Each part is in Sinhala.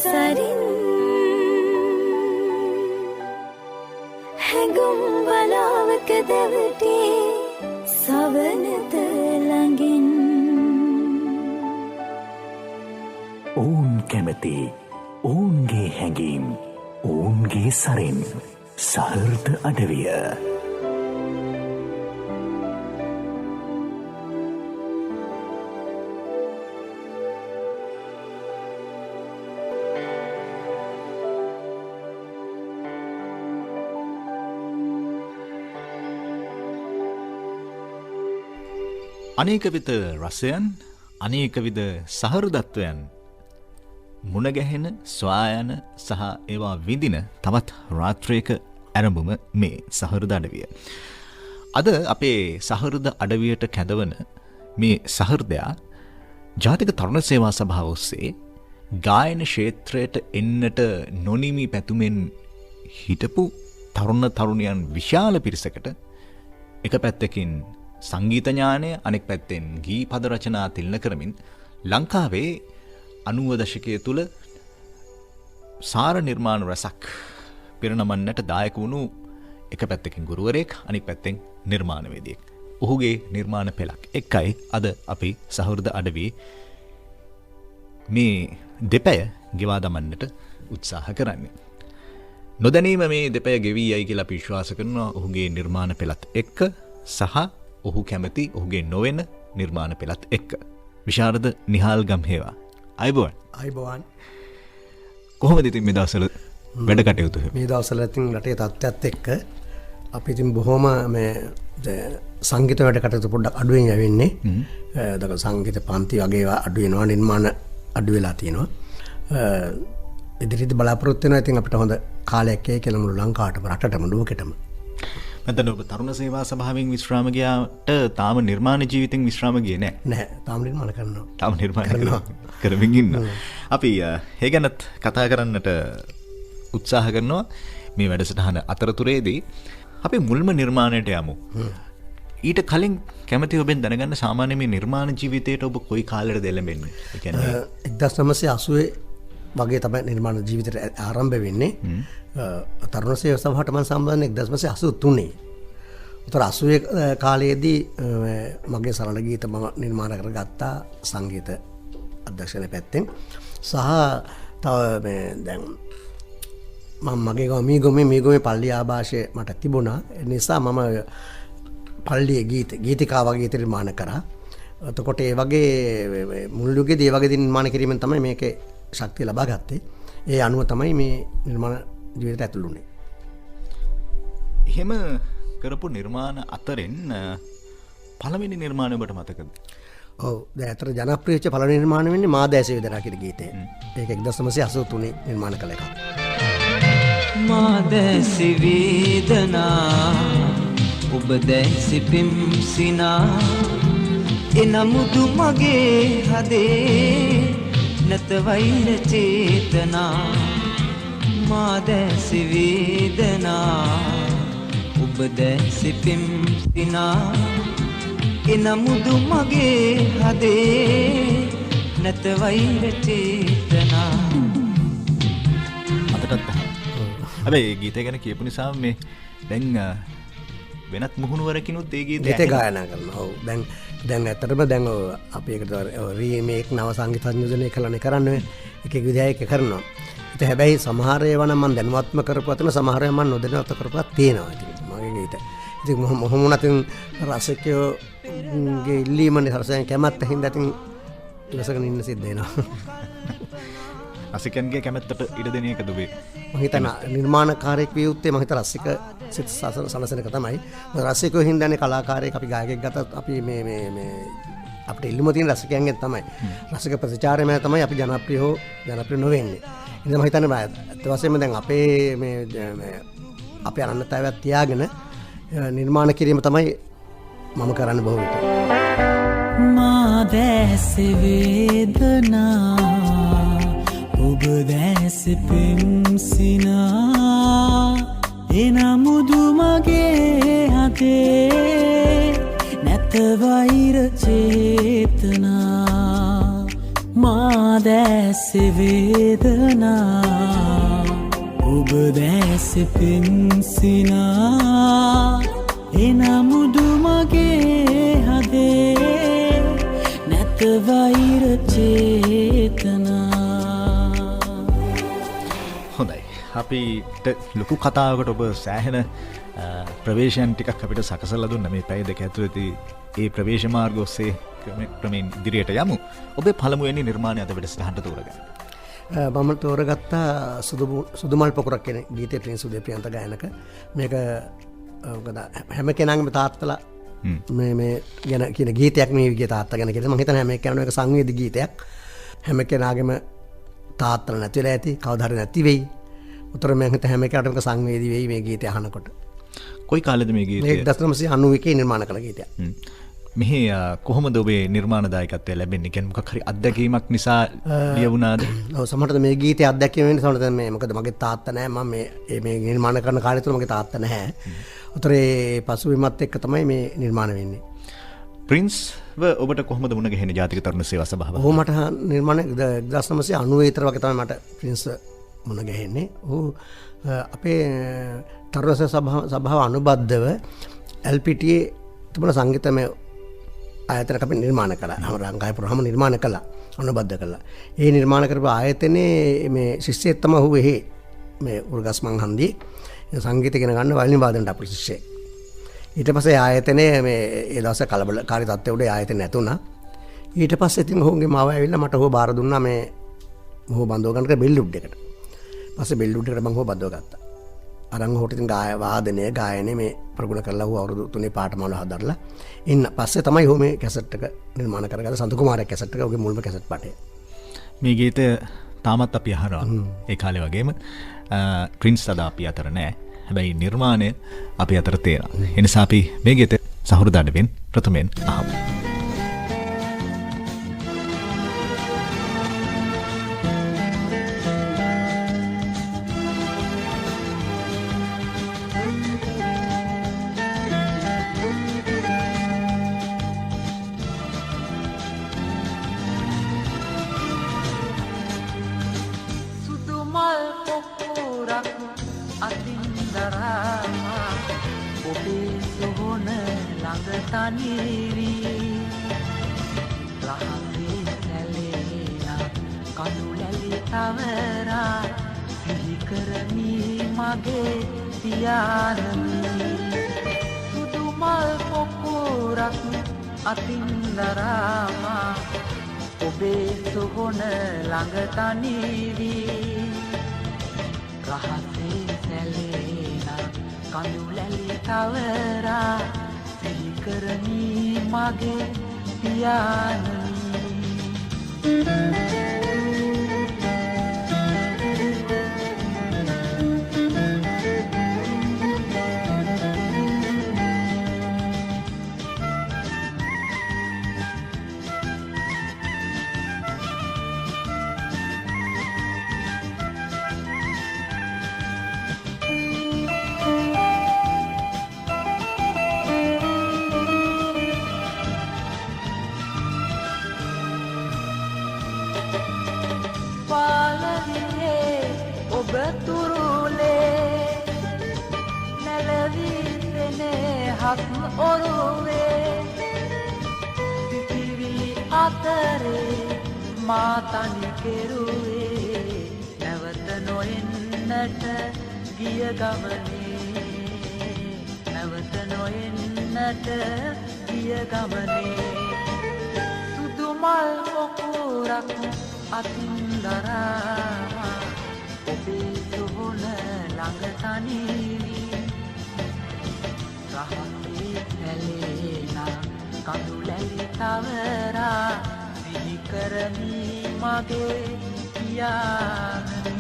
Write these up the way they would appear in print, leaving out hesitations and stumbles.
සරින් හැඟුම් බලාවක දැවටේ සවනත ළඟින් ඔවුන් කැමති ඔවුන්ගේ හැඟීම් ඔවුන්ගේ සරින් සහෘද අඩවිය. අනේකවිධ රසයන් අනේකවිධ සහෘදත්වයන් මුණගැහෙන ස්වායන සහ ඒවා විඳින තවත් රාත්‍රයක ඇරඹුම මේ සහෘද අඩවිය. අද අපේ සහෘද අඩවියට කැඳවන මේ සහෘදයා ජාතික තරුණ සේවා සභාව ඔස්සේ ගායන ක්ෂේත්‍රයට එන්නට නොනිමි පැතුමෙන් හිටපු තරුණ තරුණියන් විශාල පිරිසකට එක පැත්තකින් සංගීත ඥානය අනෙක් පැත්තෙන් ගී පද රචනා තිලන කරමින් ලංකාවේ 90 දශකයේ තුල සාර නිර්මාණ රසක් පිරිනමන්නට දායක වුණු එක පැත්තකින් ගුරුවරයෙක් අනෙක් පැත්තෙන් නිර්මාණවේදියෙක්. ඔහුගේ නිර්මාණ පෙළක් එකයි අද අපි සහෘද අඩවියේ මේ දෙපය ගෙවා දමන්නට උත්සාහ කරන්නේ. නොදැනීම මේ දෙපය ගෙවී යයි කියලා අපි විශ්වාස කරනවා ඔහුගේ නිර්මාණ පෙළත් එක්ක සහ ඔහු කැමති ඔහුගේ නොවන නිර්මාණ පෙළත් එක්ක. විශාරද නිහාල් ගම්හේවා. අයිබෝන්. අයිබෝන්. කොහොමද ඉතින් මේ දවස්වල වැඩ කටයුතු? මේ දවස්වල ඉතින් රටේ තත්ත්වයත් එක්ක අපි ඉතින් බොහොම මේ සංගීත වැඩ කටයුතු පොඩ්ඩක් අඩුවෙන් යවෙන්නේ. දක සංගීත පන්ති වගේ අඩු වෙනවා, නිර්මාණ අඩු වෙලා තියෙනවා. ඉදිරියට බලාපොරොත්තු වෙනවා ඉතින් අපිට හොඳ කාලයක් එයි කියලා මුළු ලංකාවටම රටටම ලෝකෙටම. මතන ඔබ තරුණ සේවා සභාවෙන් විශ්‍රාම ගියාට තාම නිර්මාණ ජීවිතෙන් විශ්‍රාම ගියේ නැහැ. නැහැ. තාම නිර්මාණ කරනවා. තාම නිර්මාණ කරමින් ඉන්නවා. අපි ඒ ගැනත් කතා කරන්නට උත්සාහ කරනවා මේ වැඩසටහන අතරතුරේදී. අපි මුල්ම නිර්මාණයට යමු. ඊට කලින් කැමති ඔබෙන් දැනගන්න සාමාන්‍ය මේ නිර්මාණ ජීවිතයට ඔබ කොයි කාලෙටද එළඹෙන්නේ? ඒ කියන්නේ 1980 වගේ තමයි නිර්මාණ ජීවිතයට ආරම්භ වෙන්නේ. තරුණ සේවා සභාවට මම සම්බන්ධ 1983. උතර 80 කාලයේදී මගේ සරල ගීත මම නිර්මාණ කරගත්තා සංගීත අධ්‍යක්ෂණය පැත්තෙන්. සහ තව මේ දැන් මම මගේ මීගොමේ පල්ලි ආభాෂය මට තිබුණා. ඒ නිසා මම පල්ලියේ ගීතිකාව වගේ නිර්මාණ කරා. එතකොට ඒ වගේ මුල් යුගයේදී ඒ වගේ නිර්මාණ කිරීමෙන් තමයි මේකේ ශක්තිය ලබා ගත්තේ. ඒ අනුව තමයි මේ නිර්මාණ ජීවිතයට ඇතුළු වුණේ. එහෙම කරපු නිර්මාණ අතරින් පළවෙනි නිර්මාණය ඔබට මතකද? ඔව්. දැන් අතර ජනප්‍රිය වෙච්ච පළවෙනි නිර්මාණය වෙන්නේ මා දැස වේදනා කියන ගීතය. ඒක 1983 නිර්මාණ කළ එකක්. මා දැස වේදනා ඔබ දැසි පිම්සිනා එනමුදු මගේ හදේ නැත වෛර චේතනා මා දැසි වේදනා ඔබ දැසි පිම්සිනා එනමුදු මගේ හදේ නැත වෛර චේතනා. අදටත් හැබැයි ගීතය ගැන කියපු නිසා මේ දැන් වෙනත් මුහුණුවරකිනුත් ඒ ගීතය ගායනා කරනවා. ඔව්. දැන් ඇත්තටම දැන් අපි ඒකට රීමේක් නව සංගීත සංයෝජනය කරන්නේ එක විදිහයක කරනවා. ඉතින් හැබැයි සමහර ඒවා නම් මම දැනුවත්ම කරපු අතන සමහර ඒවා මම නොදැනුවත්ව කරපුවා තියෙනවා. ඉතින් මගේ ගීත. ඉතින් මොහොමුණත් රසිකයෝගේ ඉල්ලීමනේ රසයන් කැමැත්ත හින්දා ඉතින් ඉවසගෙන ඉන්න සිද්ධ වෙනවා. රසිකයන්ගේ කැමැත්තට ඉඩ දෙන එකද ඔබේ? මම හිතනවා නිර්මාණකාරයෙක් විය යුත්තේ මම හිත රසික සිත සනසන එක තමයි. රසිකයෝ හින්දානේ කලාකාරයෙක් අපි ගායකයෙක් ගත්තත් අපි මේ අපිට ඉල්ලුම තියෙන රසිකයන්ගෙන් තමයි. රසික ප්‍රතිචාරය මත තමයි අපි ජනප්‍රිය හෝ ජනප්‍රිය නොවෙන්නේ. ඉතින් මම හිතන්නේ ඇත්ත වශයෙන්ම දැන් අපේ අනන්‍යතාවයක් තියාගෙන නිර්මාණ කිරීම තමයි මම කරන්න බොහෝ විට. මා දැස වේදනා ඔබ දැස පිම්සිනා එනමුදු මගේ හදේ නැත වෛර චේතනා මා දැසේ වේදනා ඔබ දැසේ පින්සිනා එනමුදු මගේ හදේ නැත වෛර චේතනා. හොඳයි. අපිට ලොකු කතාවකට ඔබ සෑහෙන ප්‍රවේශයන් ටිකක් අපිට සකසලා දුන්න මේ පැය දෙක ඇතුළතදී ඒ ප්‍රවේශ මාර්ග ඔස්සේ ක්‍රමෙන් ඉදිරියට යමු. ඔබේ පළමුවෙනි නිර්මාණය අද වැඩසටහනට තෝරගන්න. මම තෝරගත්තා සුදුමල් පොකුරක් කියන ගීතේ ප්‍රින්ස් උදේප්‍රියන්ත ගායනක. මේක හැම කෙනාගේම තාත්තලා මේ ගැන කියන ගීතයක් මේ විදිහේ තාත්තා ගැන කියලා. මම හිතන්නේ හැම කෙනාම එක සංවේදී ගීතයක්. හැම කෙනාගේම තාත්තලා නැති වෙලා ඇති. කවදා හරි නැති වෙයි. උතර මම හිත හැම කෙනාටම සංවේදී වෙයි මේ ගීතය අහනකොට. කොයි කාලෙද මේ ගීතය? 1991 නිර්මාණ කළ ගීතයක්. මෙහි කොහොමද ඔබේ නිර්මාණදායකත්වය ලැබෙන්නේ? කියන්නේ මොකක් හරි අත්දැකීමක් නිසා ලියවුණාද? ඔව් සමහරවිට මේ ගීතය අත්දැකීම වෙන්නේ සමහරවිට මේ මොකද මගේ තාත්තා නැහැ. මම මේ නිර්මාණ කරන කාලය තුල මගේ තාත්තා නැහැ. උතරේ පසුබිමත් එක්ක තමයි මේ නිර්මාණ වෙන්නේ. ප්‍රින්ස්ව ඔබට කොහොමද මුණ ගැහෙන්නේ ජාතික තරුණ සේවා සභාව? ඔහු මට නිර්මාණ 1990 විතර වගේ තමයි මට ප්‍රින්ස් මුණ ගැහෙන්නේ. ඔහු අපේ තරුණ සභාව අනුබද්ධව LPTA තිබුණ සංගීතමය ආයතනයක් අපි නිර්මාණ කළා. රංගායපුරම නිර්මාණ කළා. අනුබද්ධ කළා. ඒ නිර්මාණ කරපු ආයතනයේ මේ ශිෂ්‍යයෙක් තමයි ඔහු එහි මේ උර්ගස් මංහන්දී සංගීත ඉගෙන ගන්න වයලින් වාදනට අපේ ශිෂ්‍යයෙක්. ඊට පස්සේ ආයතනයේ මේ ඒ දවස්වල කලබලකාරී තත්ත්වය උඩ ආයතනය නැතුණා. ඊට පස්සේ ඉතින් ඔහුගේ මාව ඇවිල්ලා මට ඔහු බාර දුන්නා මේ ඔහු බඳව ගන්නට බෙල්ලුඩ් එකට. පස්සේ බෙල්ලුඩ් එකට මම ඔහු බඳව ගත්තා. අරන් හොට ඉතින් වාදනය ගායනය මේ ප්‍රගුණ කරලා ඔහු අවුරුදු 3 පාඨමාල හදලා ඉන්න පස්සේ තමයි ඔහු මේ කැසට් එක නිර්මාණ කරගත්ත සන්තු කුමාරයා කැසට් එක ඔහුගේ මුල්ම කැසට් පාඨය. මේ ගීතය තාමත් අපි අහනවා. ඒ කාලේ වගේම ප්‍රින්ස් අද අපි අතර නැහැ. හැබැයි නිර්මාණය අපි අතර තියෙනවා. ඒ නිසා අපි මේ ගීතය සහෘදඩවෙන් ප්‍රථමයෙන් අහමු. ඔබේ සොහොන ළඟ තනිවී රහසේ සැලේනා කඳුලැලි තවරා සිහි කරමි මගේ පියාණනි. මාතනි කෙරුවේ නැවත නොෙන්නට ගිය ගමනේ නැවත නොෙන්නට ගිය ගමනේ සුදු මල් පොකුරක් අතින් දරා ඔබේ සොහොන ළඟ තනිවී රහසේ සැලේනා කඳුලැලි තවරා සිහි කරමි මගේ පියාණනි.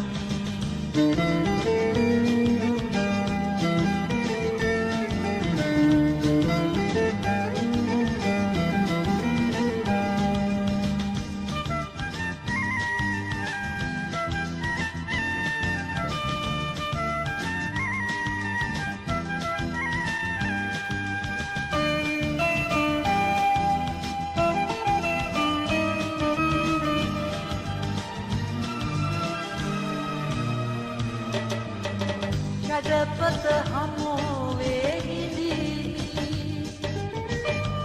ඇදපත හමුවේ හිඳිමි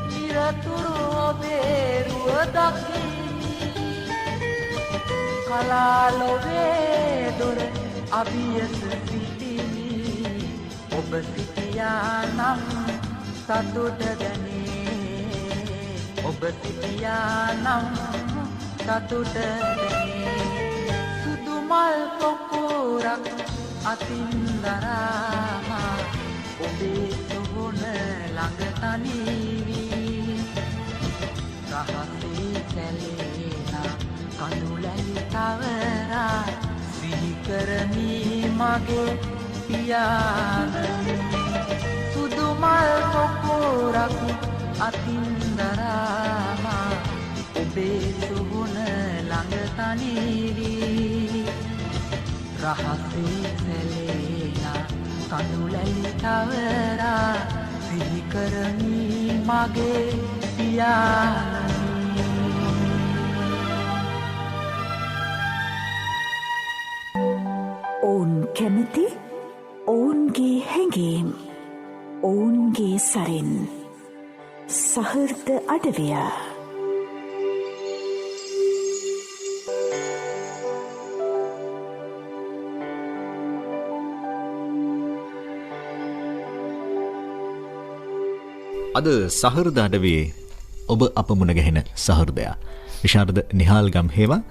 නිරතුරු ඔබේ රුව දකිමි කලාලොවේ දොර අභියස සිටිමි ඔබ සිටියා නම් සතුට දැනේ ඔබ සිටියා නම් සතුට දැනේ සුදු මල් පොකුරක් අතින් දරාමා ඔබේ සොහොන ළඟ තනිවි රහසේ සැලේනා කඳුලැලි තවරා සිහි කරමි මගේ පියාණන් සුදු මල් පොකුරක් අතින් දරාමා ඔබේ සොහොන ළඟ තනිවි රහසේ සැලේනා කඳුලැලි තවරා සිහි කරමි මගේ පියාණන් ඔවුන් කැමති ඔවුන්ගේ හැඟීම් ඔවුන්ගේ සරෙන් සහෘද අඩවිය අද සහෘද අඩවියේ ඔබ අප මුණ ගැහෙන සහෘදයා විශාරද නිහාල් ගම්හේවා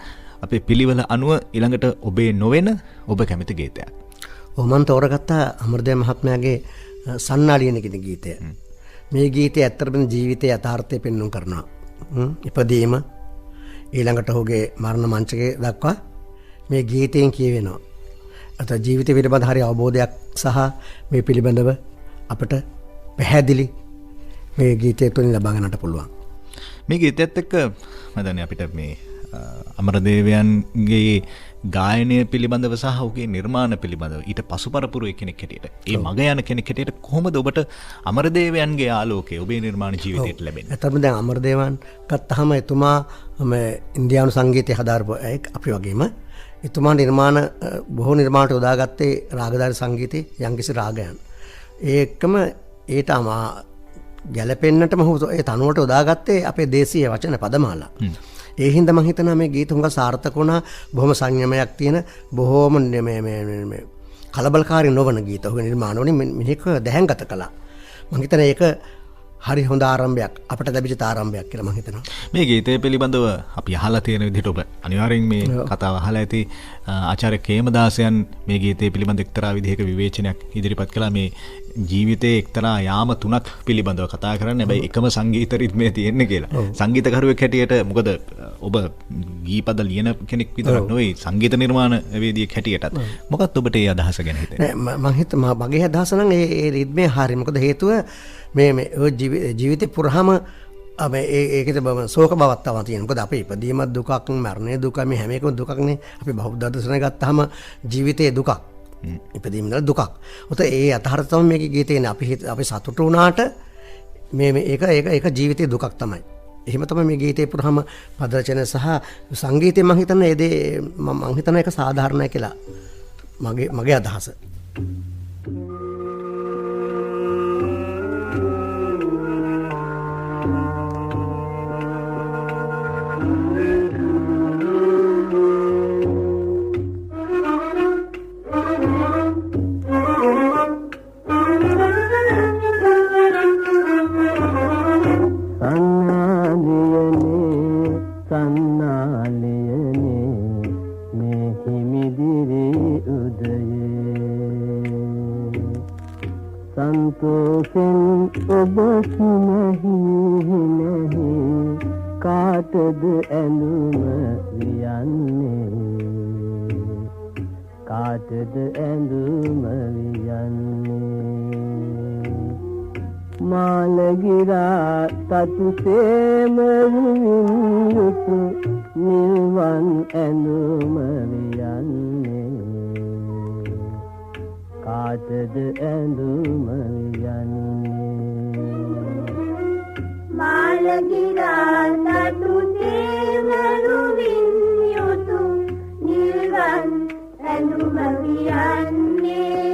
අපේ පිළිවෙල අනුව ඊළඟට ඔබේ නොවන ඔබ කැමති ගීතයක්. මම තෝරගත්තා අමරදේව මහත්මයාගේ සන්නාලියන කියන ගීතය. මේ ගීතය ඇත්තටම ජීවිතයේ යථාර්ථය පෙන්වන්න කරනවා. ඉපදීම ඊළඟට ඔහුගේ මරණ මංචකයේ දක්වා මේ ගීතයෙන් කියවෙනවා. අත ජීවිතය පිළිබඳ හරි අවබෝධයක් සහ මේ පිළිබඳව අපට පැහැදිලි මේ ගීතය තුළින් ලබා ගන්නට පුළුවන්. මේ ගීතයත් එක්ක මම දන්නේ අපිට මේ අමරදේවයන්ගේ ගායනය පිළිබඳව සහ ඔහුගේ නිර්මාණ පිළිබඳව ඊට පසුපරපුරු කෙනෙක් හැටියට ඒ මග යන කෙනෙක් හැටියට කොහොමද ඔබට අමරදේවයන්ගේ ආලෝකය ඔබේ නිර්මාණ ජීවිතයට ලැබෙන්නේ? ඇත්තටම දැන් අමරදේවන් ගත්තාම එතුමා ඉන්දියානු සංගීතය හදාරපු අපි වගේම එතුමා නිර්මාණ බොහෝ නිර්මාණට යොදාගත්තේ රාගධාරී සංගීතයේ යම්කිසි රාගයන්. ඒකම ඒට ගැලපෙන්නටම ඒ තනුවට යොදාගත්තේ අපේ දේශීය වචන පදමාලා. ඒ හින්දා මම හිතනවා මේ ගීත හුඟක් සාර්ථක වුණා. බොහොම සංයමයක් තියෙන බොහොම මේ කලබලකාරී නොවන ගීත. ඔහුගේ නිර්මාණ වලින් මිනිහෙක් දැහැන්ගත කළා. මම හිතනවා ඒක හරි හොඳ ආරම්භයක් අපට ලැබිච්ච ආරම්භයක් කියලා මම හිතනවා. මේ ගීතය පිළිබඳව අපි අහලා තියෙන විදිහට ඔබ අනිවාර්යෙන් මේ කතාව අහලා ඇති. ආචාර්ය කේමදාසයන් මේ ගීතය පිළිබඳ එක්තරා විදිහක විවේචනයක් ඉදිරිපත් කළා. මේ ජීවිතයේ එක්තරා යාම තුනක් පිළිබඳව කතා කරන්නේ. හැබැයි එකම සංගීත රිද්මේ තියෙන්නේ කියලා. සංගීතකරුවෙක් හැටියට මොකද ඔබ ගීපද ලියන කෙනෙක් විතරක් නෙවෙයි සංගීත නිර්මාණ වේදිකෙක් හැටියටත්. මොකක්ද ඔබට ඒ අදහස ගැන හිතෙන්නේ? මගේ අදහස නම් ඒ රිද්මේ හරිය. මොකද හේතුව මේ ජීවිතේ පුරාම ඒකද ශෝක බවක් තමයි තියෙනවා. මොකද අපේ ඉපදීමත් දුකක්, මරණය දුක, මේ හැම එකම දුකක්නේ. අපි බෞද්ධ දර්ශනය ගත්තාම ජීවිතේ දුකක්. ඉපදීම වල දුකක්. ඔත ඒ අතහරත තමයි මේකේ ගීතේනේ. අපි සතුටු වුණාට ඒක ජීවිතේ දුකක් තමයි. එහෙම තමයි මේ ගීතේ පුරාම පද රචන සහ සංගීතය මම හිතන්නේ ඒ දේ මම හිතනවා ඒක සාධාරණයි කියලා. මගේ අදහස. संतोषन ඔබ नहीं කාටද ඇඳුම වියන්නේ කාටද ඇඳුම වියන්නේ මාලගිරා තතුසේම රුවින්දුතු නිවන් ඇඳුම වියන්නේ කාටද ඇඳුම වියන්නේ මාලගිරා තතුසේම රුවින්දුතු නිවන් ඇඳුම වියන්නේ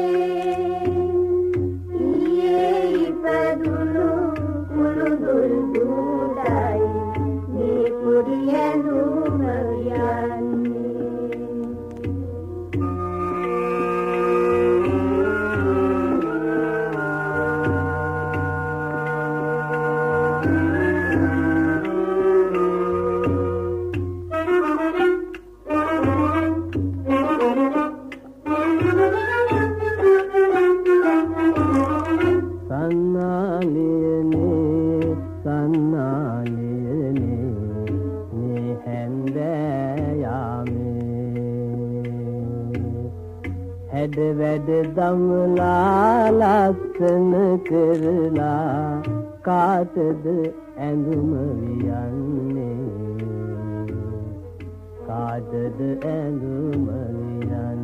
හැඩ වැඩ දමලා ලස්සන කරලා කාටද ඇඳුම වියන්නේ කාටද ඇඳුම වියන්නේ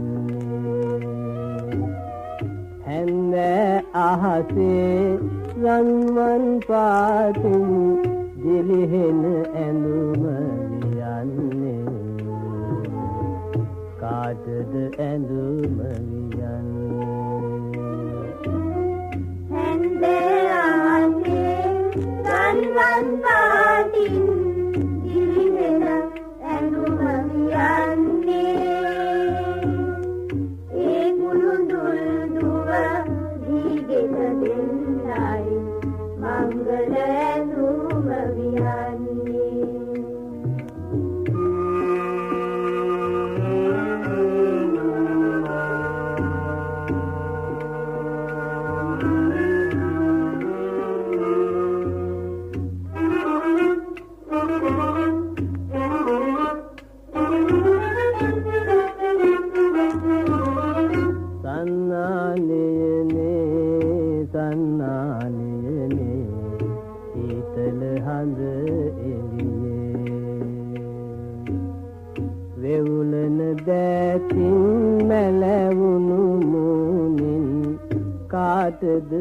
හැන්දෑ අහසේ රන්වන් පාටින් දිලිහෙන ඇඳුම වියන්නේ කාටද ඇඳුම වියන්නේ හැන්දෑ අහසේ රන්වන් පාටින් දිලිහෙන ඇඳුම වියන්නේ ඒ කුළුඳුල් දුව දීගෙන දෙන්නයි මංගල ඇඳුම වියන්නේ කාටද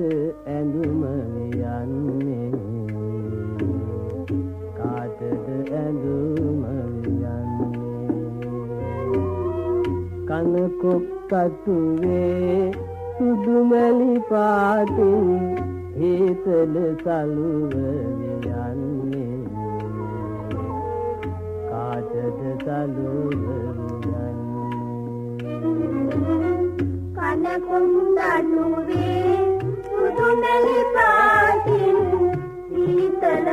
ඇඳුම වියන්නේ කාටද ඇඳුම වියන්නේ කනකොක් කටුවේ සුදුමැලි පාටින් හේතල සලුව වියන්නේ කාටද සලුව කනකොන්දනුවේ සුදුමැලි පාටින් සීතල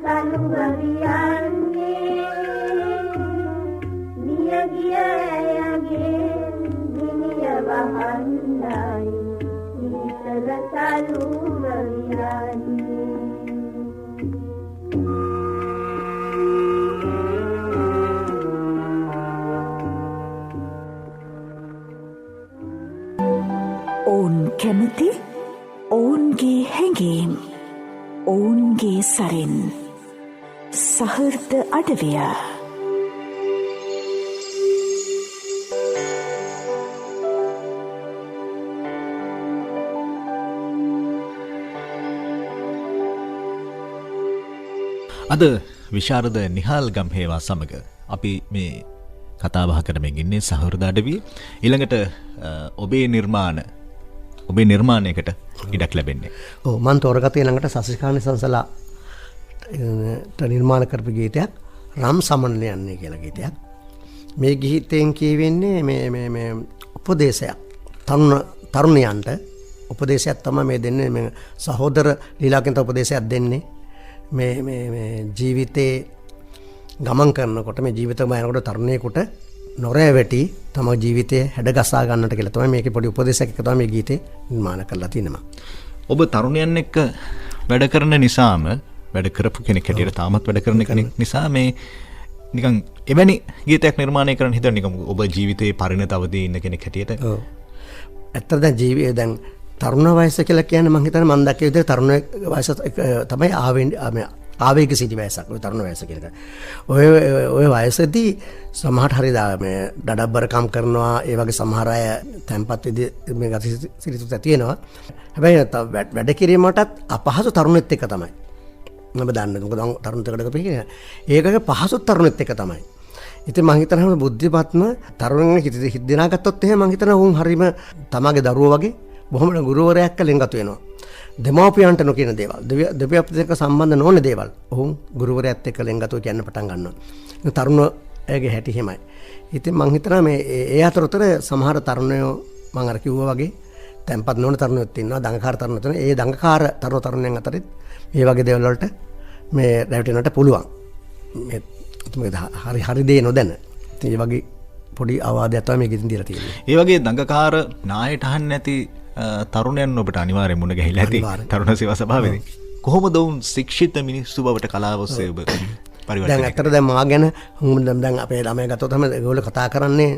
සලුව වියන්නේ නියගිය ඇයගේ මිනිය වහන්නයි සීතල සලුව වියන්නේ ඔවුන් කැමති ඔවුන්ගේ හැඟීම් ඔවුන්ගේ සරෙන් සහෘද අඩවිය අද විශාරද නිහාල් ගම්හේවා සමග අපි මේ කතා බහ කරමින් ඉන්නේ සහෘද අඩවිය. ඊළඟට ඔබේ නිර්මාණයකට ඉඩක් ලැබෙන්නේ. ඔව් මම තෝරගත්තේ ළඟට සසිකානි සංසලා නිර්මාණ කරපු ගීතයක් රම් සමනල යන්නේ කියලා ගීතයක්. මේ ගීතයෙන් කියවෙන්නේ මේ උපදේශයක් තරුණයන්ට උපදේශයක් තමයි මේ දෙන්නේ. මේ සහෝදර ලීලාකින්ත උපදේශයක් දෙන්නේ. මේ ජීවිතේ ගමන් කරනකොට මේ ජීවිත මයනකොට තරුණයෙකුට නොරෑ වැටි තම ජීවිතය හැඩගසා ගන්නට කියලා තමයි මේකේ පොඩි උපදේශයක් එක තමයි මේ ගීතේ නිර්මාණ කරලා තිනවා. ඔබ තරුණයන් එක්ක වැඩ කරන නිසාම වැඩ කරපු කෙනෙක් හැටියට තාමත් වැඩ කරන කෙනෙක් නිසා මේ නිකන් එවැනි ගීතයක් නිර්මාණය කරන්න හිතන නිකන් ඔබ ජීවිතේ පරිණත අවදී ඉන්න කෙනෙක් හැටියට. ඔව්. ඇත්තට දැන් ජීවිතේ දැන් තරුණ වයස කියලා කියන්නේ මම හිතන්නේ මම දැක්කේ විදිහට තරුණ වයස තමයි ආවේග සිටි වයසක් ඔය තරුණ වයස කියන එක. ඔය වයසේදී සමහර හරි මේ දඩබ්බරකම් කරනවා ඒ වගේ සමහර අය තැම්පත් විදි මේ ගති සිරිතුත් තියෙනවා. හැබැයි වැඩ කිරීමටත් අපහසු තරුණෙත් එක තමයි. මම දන්නේ මොකද තරුණ දෙකට කියන්නේ ඒකක පහසු තරුණෙත් එක තමයි. ඉතින් මම හිතනවා බුද්ධිමත්ම තරුණයන් හිත දිනා ගත්තොත් එහෙම මම හිතනවා උන් හරීම තමගේ දරුවෝ වගේ බොහොම ගුරුවරයෙක් ලෙන්ගතු වෙනවා. දෙමාපියන්ට නොකියන දේවල් දෙවියන්ට එක්ක සම්බන්ධ නොවන දේවල් ඔවුන් ගුරුවරයාත් එක්ක ලෙන්ගතු කියන්න පටන් ගන්නවා. තරුණයගේ හැටි එහෙමයි. ඉතින් මම හිතනවා මේ ඒ අතරතුර සමහර තරුණයෝ මම අර කිව්වා වගේ තැම්පත් නොවන තරුණයෝත් ඉන්නවා. දඟකාර තරුණයෝත් ඉන්නවා. ඒ දඟකාර තරුණයන් අතරින් මේ වගේ දේවල් වලට මේ රැවටෙන්නට පුළුවන්. මේ හරි දේ නොදැන. ඉතින් මේ වගේ පොඩි අවවාදයක් තමයි මේකෙන් දීලා තියෙන්නේ. ඒ වගේ දඟකාර නායට අහන්න නැති තරුණයන් ඔබට අනිවාර්යෙන් මුණ ගැහිලා ඇති තරුණ සේවා සභාවේදී. කොහොමද වුන් ශික්ෂිත මිනිස්සු බවට කලාව ඔස්සේ ඔබ පරිවර්තනය? දැන් ඇත්තට දැන් මා ගැන දැන් අපේ ළමයි ගත්තොත් තමයි ඒගොල්ලෝ කතා කරන්නේ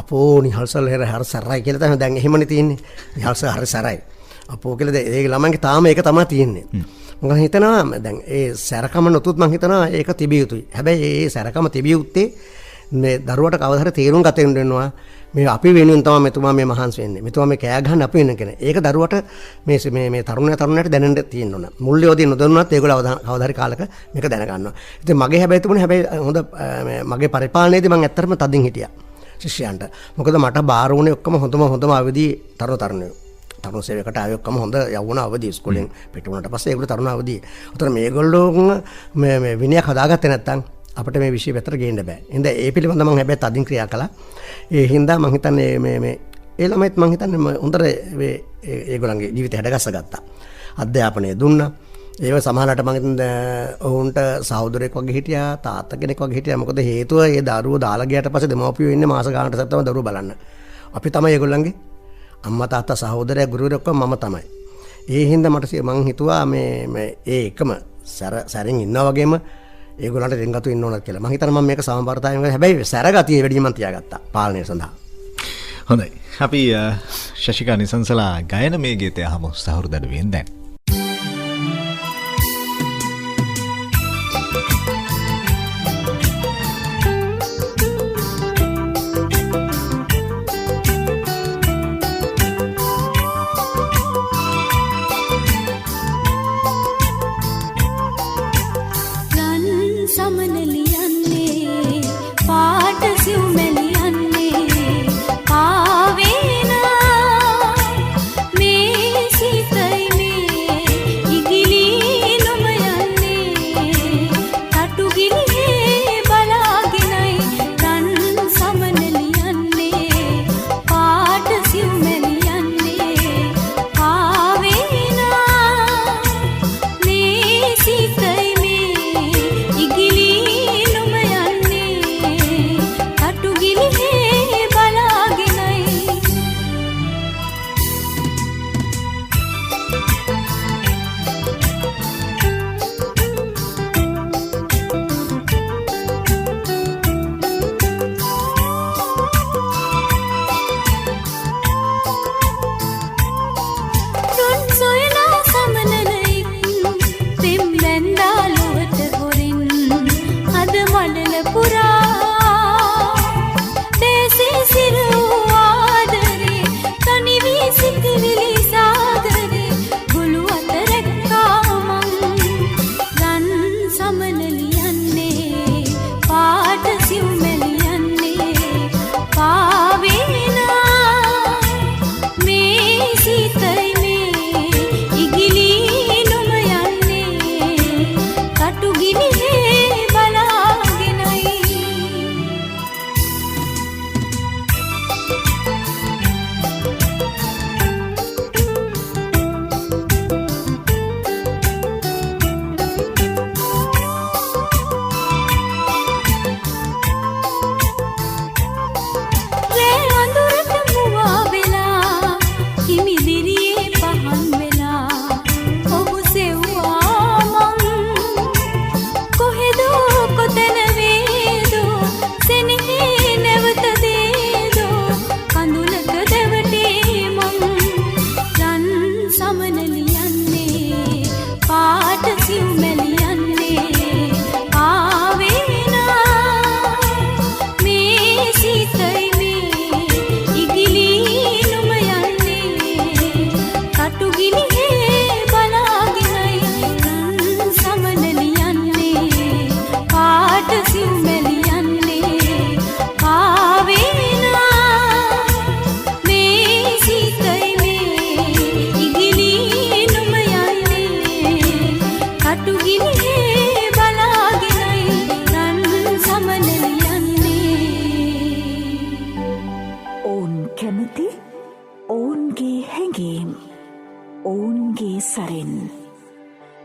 අපෝ නිහල්සල් හර සරයි කියලා තමයි දැන් එහෙමනේ තියෙන්නේ. නිහල්සල් හරි සරයි. අපෝ කියලා ඒ ළමන්ගේ තාම ඒක තමයි තියෙන්නේ. මම හිතනවා දැන් ඒ සැරකම නොතුත් මම හිතනවා ඒක තිබිය යුතුයි. හැබැයි ඒ සැරකම තිබිය යුත්තේ මේ දරුවට කවදා හරි තේරුම් ගත වෙනවා. මේ අපි වෙනුවෙන් තමයි මෙතුමා මේ මහන්සි වෙන්නේ. මෙතුමා මේ කෑ ගහන්න අපි වෙන කෙනෙක්. ඒක දරුවට මේ තරුණයාට දැනෙන්න තියෙන්න ඕන. මුල්‍යෝදී නොදන්නුවත් ඒගොල්ලෝ කවදා හරි කාලක මේක දැනගන්නවා. ඉතින් මගේ හැබැයි හොඳ මගේ පරිපාලනයේදී මම ඇත්තටම තදින් හිටියා ශිෂ්‍යයන්ට. මොකද මට බාර වුණේ ඔක්කොම හොඳම අවදී තරුණයෝ. තරුණ සේවකට ආවේ ඔක්කොම හොඳ යවුණ අවදී ඉස්කෝලෙන් පිට වුණාට පස්සේ ඒගොල්ලෝ තරුණ අවදී. උතර මේගොල්ලෝ මේ විනයක් හදාගත්තේ නැත්නම් අපිට මේ විෂය පැත්තට ගේන්න බෑ. එහෙනම් ඒ පිළිබඳව මම හැබැයි තදින් ක්‍රියා කළා. ඒ හින්දා මම හිතන්නේ මේ ඒ ළමයිත් මම හිතන්නේ හොඳට ඒගොල්ලන්ගේ ජීවිතය හැඩගස්ස ගත්තා. අධ්‍යාපනය දුන්නා. ඒව සමහරවිට මම හිතන්නේ ඔවුන්ට සහෝදරයෙක් වගේ හිටියා, තාත්තා කෙනෙක් වගේ හිටියා. මොකද හේතුව ඒ දරුවෝ දාලා ගියාට පස්සේ දෙමව්පියෝ ඉන්නේ මාස ගානකට සැත්තම දරුවෝ බලන්න. අපි තමයි ඒගොල්ලන්ගේ අම්මා තාත්තා සහෝදරයා ගුරුවරයෙක් ඔක්කොම මම තමයි. ඒ හින්දා මම හිතුවා මේ ඒ එකම සැරින් ඉන්නා වගේම ඒගොල්ලන්ට දෙංගතු ඉන්න ඕන කියලා. මම හිතනවා මම මේක සමබරතාවයෙන් හැබැයි සැරගතිය වැඩි මම තියාගත්තා පාලනය සඳහා. හොඳයි. අපි ශෂිකා නිසංසලා ගයන මේ ගීතය අහමු සහෘදඩුවෙන් දැන්.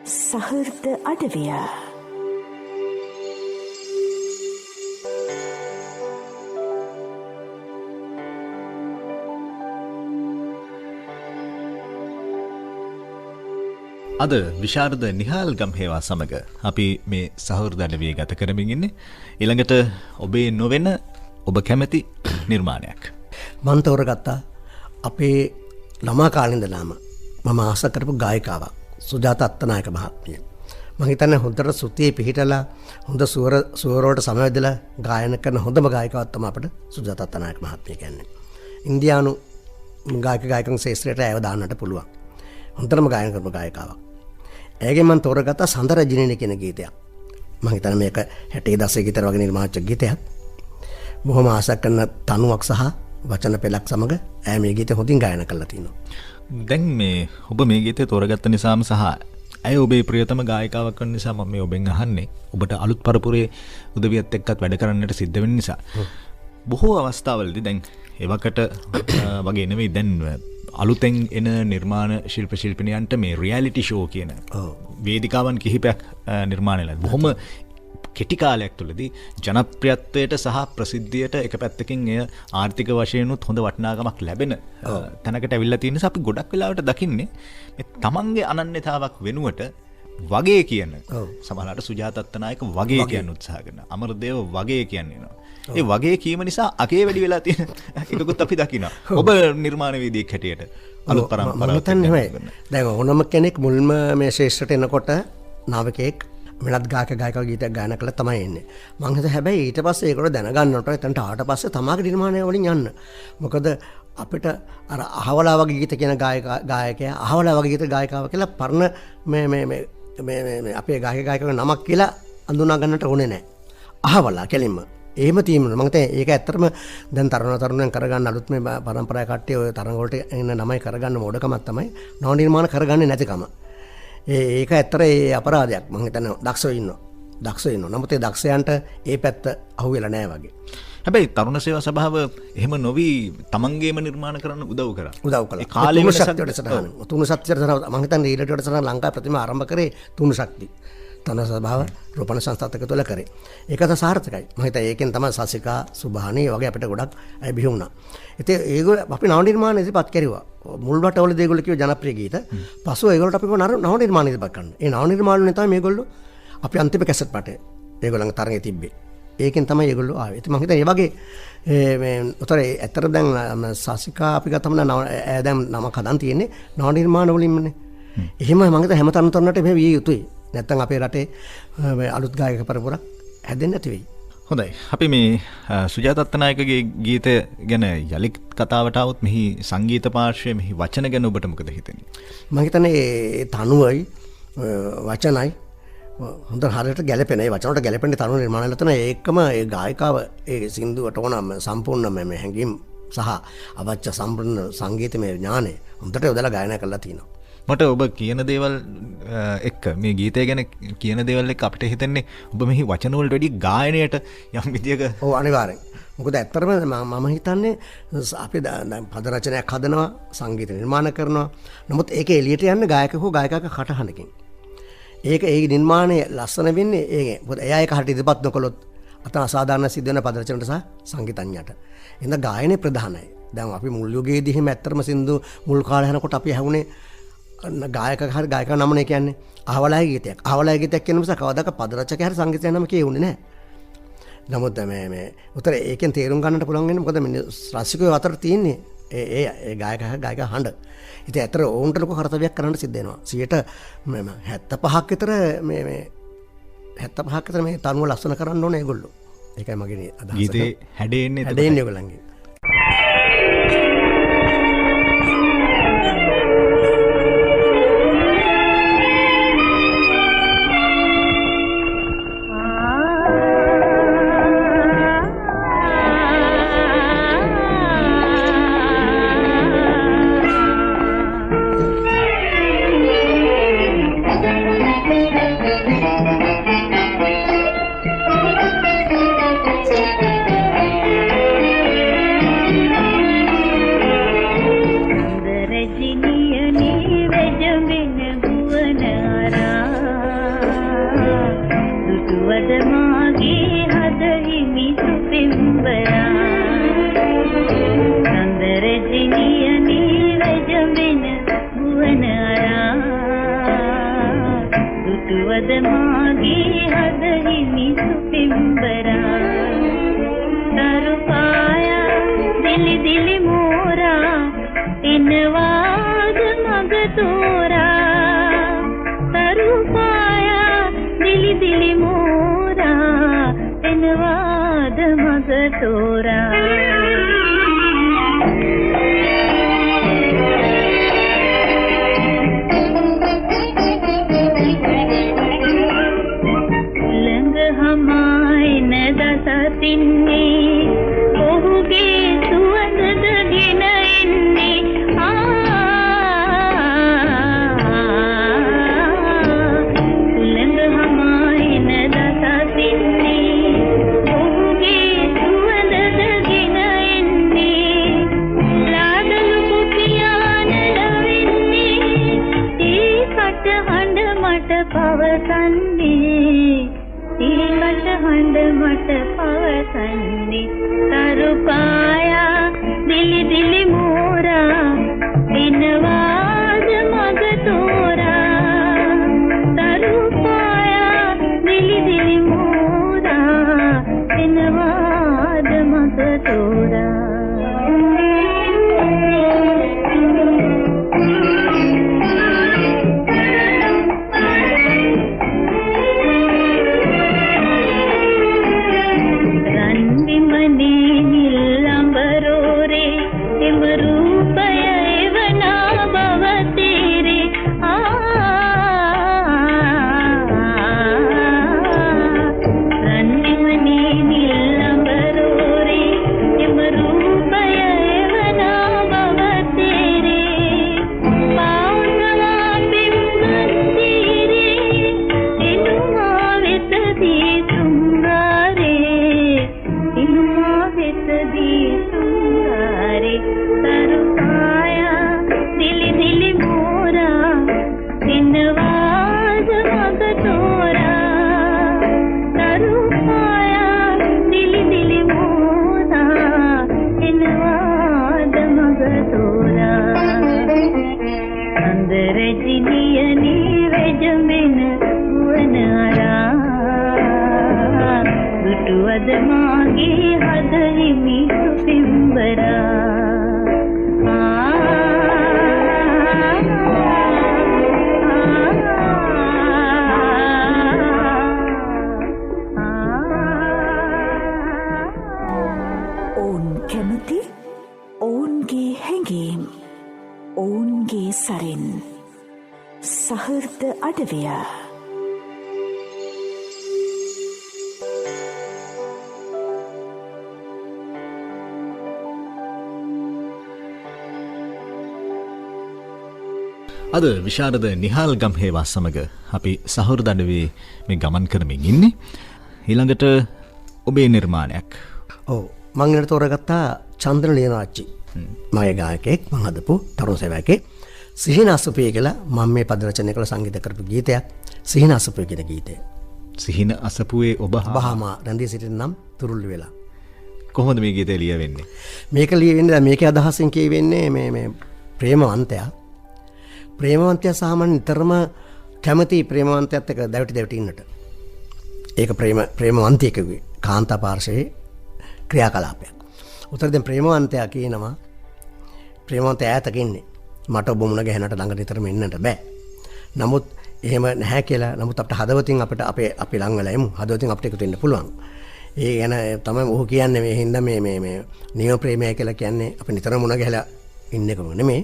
සහෘද අඩවිය. අද විශාරද නිහාල් ගම්හේවා සමග අපි මේ සහෘද අඩවිය ගත කරමින් ඉන්නේ. ඊළඟට ඔබේ නොවන ඔබ කැමති නිර්මාණයක්. මම තෝරගත්තා අපේ ළමා කාලේ ඉඳලාම මම ආස කරපු ගායිකාවක් සුජාත අත්තනායක මහත්මිය. මම හිතන්නේ හොඳට සුතියේ පිහිටලා හොඳ ස්වර වලට සමවැදලා ගායන කරන හොඳම ගායිකාවක් තමයි අපිට සුජාත අත්තනායක මහත්මිය කියන්නේ. ඉන්දියානු ගායකයන් ශාස්ත්‍රයට ඇව දාන්නට පුළුවන්. හොඳටම ගායන කරපු ගායිකාවක්. ඇයගෙන් මම තෝරගත්තා සඳරජිනින කියන ගීතයක්. මම හිතන්නේ මේක 60 දශකයේ විතර වගේ නිර්මාණච්ච ගීතයක්. බොහොම ආස කරන තනුවක් සහ වචන පෙළක් සමග ඇය මේ ගීතය හොඳින් ගායනා කරලා තිනවා. දැන් මේ ඔබ මේ ගීතය තෝරගත්ත නිසාම සහ ඇය ඔබේ ප්‍රියතම ගායිකාවක් වන නිසා මම මේ ඔබෙන් අහන්නේ ඔබට අලුත් පරපුරේ උදවියත් එක්කත් වැඩ කරන්නට සිද්ධ වෙන නිසා. බොහෝ අවස්ථාවලදී දැන් එවකට වගේ නෙවෙයි දැන් අලුතෙන් එන නිර්මාණ ශිල්පිනියන්ට මේ රියැලිටි ෂෝ කියන වේදිකාවන් කිහිපයක් නිර්මාණය වෙලා බොහොම කෙටි කාලයක් තුළදී ජනප්‍රියත්වයට සහ ප්‍රසිද්ධියට එක පැත්තකින් එය ආර්ථික වශයෙන්ුත් හොඳ වටිනාකමක් ලැබෙන තැනකට ඇවිල්ලා තියෙන නිසා අපි ගොඩක් වෙලාවට දකින්නේ මේ තමන්ගේ අනන්‍යතාවක් වෙනුවට වගේ කියන සමහරවිට සුජාත අත්තනායක වගේ කියන්න උත්සාහ කරනවා. අමරදේව වගේ කියන්නේ. ඒ වගේ කීම නිසා අගේ වැඩි වෙලා තියෙන එකකුත් අපි දකිනවා. ඔබ නිර්මාණවේදියෙක් හැටියට අලුත් පරම්පරාවක් දැන් ඕනම කෙනෙක් මුල්ම මේ ශේෂ්ත්‍රයට එනකොට නාවකයෙක් වෙනත් ගායකයෝ ගීතයක් ගායනා කළා තමයි එන්නේ. මං හිතුවා හැබැයි ඊට පස්සේ ඒගොල්ලෝ දැනගන්නට එතනට ආවට පස්සේ තමාගේ නිර්මාණය වලින් යන්න. මොකද අපිට අර අහවලා වගේ ගීත කියන ගායකයා අහවලා වගේ ගීත ගායිකාව කියලා පරණ මේ අපේ ගායකයෝ නමක් කියලා අඳුනා ගන්නට ඕනේ නැහැ. අහවලා කෙලින්ම එහෙම තියෙනවා. මම හිතන්නේ ඒක ඇත්තටම දැන් තරුණයන් කරගන්න අලුත් මේ පරම්පරාවේ කට්ටිය ඔය තරඟ වලට එන ළමයි කරගන්න මොඩකමක් තමයි නව නිර්මාණ කරගන්නේ නැතිකම. ඒක ඇත්තට ඒ අපරාධයක්. මම හිතන්නේ දක්ෂව ඉන්නවා. නමුත් ඒ දක්ෂයන්ට ඒ පැත්ත අහුවෙලා නැහැ වගේ. හැබැයි තරුණ සේවා සභාව එහෙම නොවි තමන්ගේම නිර්මාණ කරන්න උදව් කරා. ඒ කාලේ තුණු ශක්තියට සටහන. තුණු ශක්තියට මම හිතන්නේ ඊළඟට සටහන ලංකා ප්‍රතිමා ආරම්භ කරේ තුණු ශක්තිය. තරුණ සභාව රූපණ සංස්ථාත්ක තුළ කරේ. ඒකත් සාර්ථකයි. මම හිතන්නේ ඒකෙන් තමයි සසිකා සුභානි වගේ අපිට ගොඩක් අය බිහි වුණා. ඉතින් ඒගොල්ලෝ අපි නව නිර්මාණ ඉදිරිපත් කරුවා. මුල් රටවලදී ඒගොල්ලෝ කිව්ව ජනප්‍රිය ගීත. පසුව ඒගොල්ලෝට අපි නව නිර්මාණ ඉදිරිපත් කරන්න. ඒ නව නිර්මාණ වලින් තමයි මේගොල්ලෝ අපි අන්තිම කැසට් පාටේ ඒගොල්ලන්ගේ තරඟේ තිබ්බේ. ඒකෙන් තමයි ඒගොල්ලෝ ආවේ. ඉතින් මම හිතන්නේ මේ වගේ මේ උතර ඇත්තට දැන් සසිකා අපි ගත්තම දැන් නමක් හදන් තියෙන්නේ නව නිර්මාණ වලින්මනේ. එහෙම මම හිතන්නේ හැම තරුණට මේ විය යුතුයි. නැත්තම් අපේ රටේ අලුත් ගායක පරපුරක් හැදෙන්නේ නැති වෙයි. හොඳයි. අපි මේ සුජාත අත්තනායකගේ ගීතය ගැන යලිත් කතාවට આવොත් මෙහි සංගීත පාර්ශ්වය මෙහි වචන ගැන ඔබට මොකද හිතෙන්නේ? මම හිතන්නේ ඒ තනුවයි වචනයි හොඳ හරියට ගැලපෙන. ඒ වචන වලට ගැලපෙන තනුව නිර්මාණය ලතන ඒකම ඒ ගායිකාව ඒ සින්දුවට ඕන සම්පූර්ණ මේ හැඟීම් සහ අවශ්‍ය සම්පූර්ණ සංගීතමය ඥානය හොඳට යොදලා ගායනා කරලා තිනවා. මට ඔබ කියන දේවල් එක්ක මේ ගීතය ගැන කියන දේවල් එක්ක අපිට හිතෙන්නේ ඔබ මෙහි වචන වලට වැඩි ගායනයට යම් විදියක ඔව් අනිවාර්යෙන්. මොකද ඇත්තටම මම හිතන්නේ අපි දැන් පද රචනයක් හදනවා සංගීත නිර්මාණ කරනවා. නමුත් ඒක එළියට යන්නේ ගායකකෝ ගායිකාවක කටහඬකින්. ඒක ඒ නිර්මාණය ලස්සන වෙන්නේ ඒක. මොකද එයා ඒක හරියට ඉදපත් නොකළොත් අතන අසාධාරණ සිද්ධ වෙන පද රචනට සහ සංගීතඥයට. එහෙනම් ගායනය ප්‍රධානයි. දැන් අපි මුල් යුගයේදී එහෙම ඇත්තටම සින්දු මුල් කාලේ යනකොට අපි ඇහුනේ ගායක හරි ගායක නමනේ කියන්නේ අහවලායි ගීතයක්. අහවලායි ගීතයක් කියන නිසා කවදාක පද රචකයා හරි සංගීතය නම කියුනේ නැහැ. නමුත් මේ උතර ඒකෙන් තේරුම් ගන්නට පුළුවන් වෙන්නේ මොකද මේ රසිකයෝ අතර තියෙන්නේ ඒ ගායක හඬ. ඉතින් ඇතර ඕන්ට ලොකු කර්තව්‍යයක් කරන්න සිද්ධ වෙනවා. 75ක් විතර මේ 75ක් විතර මේ තනුව ලස්සන කරන්න ඕනේ ඒගොල්ලෝ. ඒකයි මගේ අදහස. ගීතේ හැඩෙන්නේ ඒගොල්ලන්ගේ. Sarupaya දිලි මෝරා එනවාද මග තෝරා තරු පායා දිලි දිලි මෝරා එනවාද මග තෝරා තින්නේ ඔහුගේ සුවඳද ගෙන එන්නේ උලඟ හමායන දස තින්නේ ඔහුගේ සුවඳද ගෙන එන්නේ ලාදලු කුපියාන ලවෙන්නේ ඒ කටහඬ මට පවසන්නේ ඒකට හඬ මට පවසන්නේ තරු පායා දිලි දිලි මෝරා එනවාද මග තෝරා තරු පායා දිලි දිලි මෝරා එනවාද මග තෝරා සහෘද අඩවිය අද විශාරද නිහාල් ගම්හේවා සමග අපි සහෘද අඩවියේ මේ ගමන් කරමින් ඉන්නේ. ඊළඟට ඔබේ නිර්මාණයක්. ඔව් මම ඉන්න තෝරගත්තා චන්ද්‍ර ලියනාච්චි. මගේ ගායකයෙක් මම හදපු තරුණ සේවකයෙක්. සිහින අසුපේ කියලා මම මේ පද රචනය කළ සංගීත කරපු ගීතයක්. සිහින අසුපේ කියන ගීතය. සිහින අසපුවේ ඔබ බහමා රැඳී සිටින නම් තුරුල් වෙලා. කොහොමද මේ ගීතය ලියවෙන්නේ? මේක ලියවෙන්නේ මේකේ අදහසින් කියවෙන්නේ මේ ප්‍රේමවන්තයා. ප්‍රේමවන්තයා සාමාන්‍යයෙන් නිතරම කැමති ප්‍රේමවන්තයත් එක්ක දැවටි ඉන්නට. ඒක ප්‍රේමවන්තියෙකුගේ කාන්තා පාර්ශවයේ ක්‍රියාකලාපයක්. උතර දැන් ප්‍රේමවන්තයා කියනවා ප්‍රේමවන්තයා ඈතක ඉන්නේ. මට ඔබ මුණ ගැහෙනට ළඟ නිතරම එන්නට බෑ. නමුත් එහෙම නැහැ කියලා නමුත් අපිට හදවතින් අපිට අපි ළඟ වෙලා එමු. හදවතින් අපිට එකතු වෙන්න පුළුවන්. ඒ ගැන තමයි ඔහු කියන්නේ මේ හින්දා මේ නියම ප්‍රේමය කියලා කියන්නේ අපි නිතරම මුණ ගැහලා ඉන්න එක නෙමෙයි.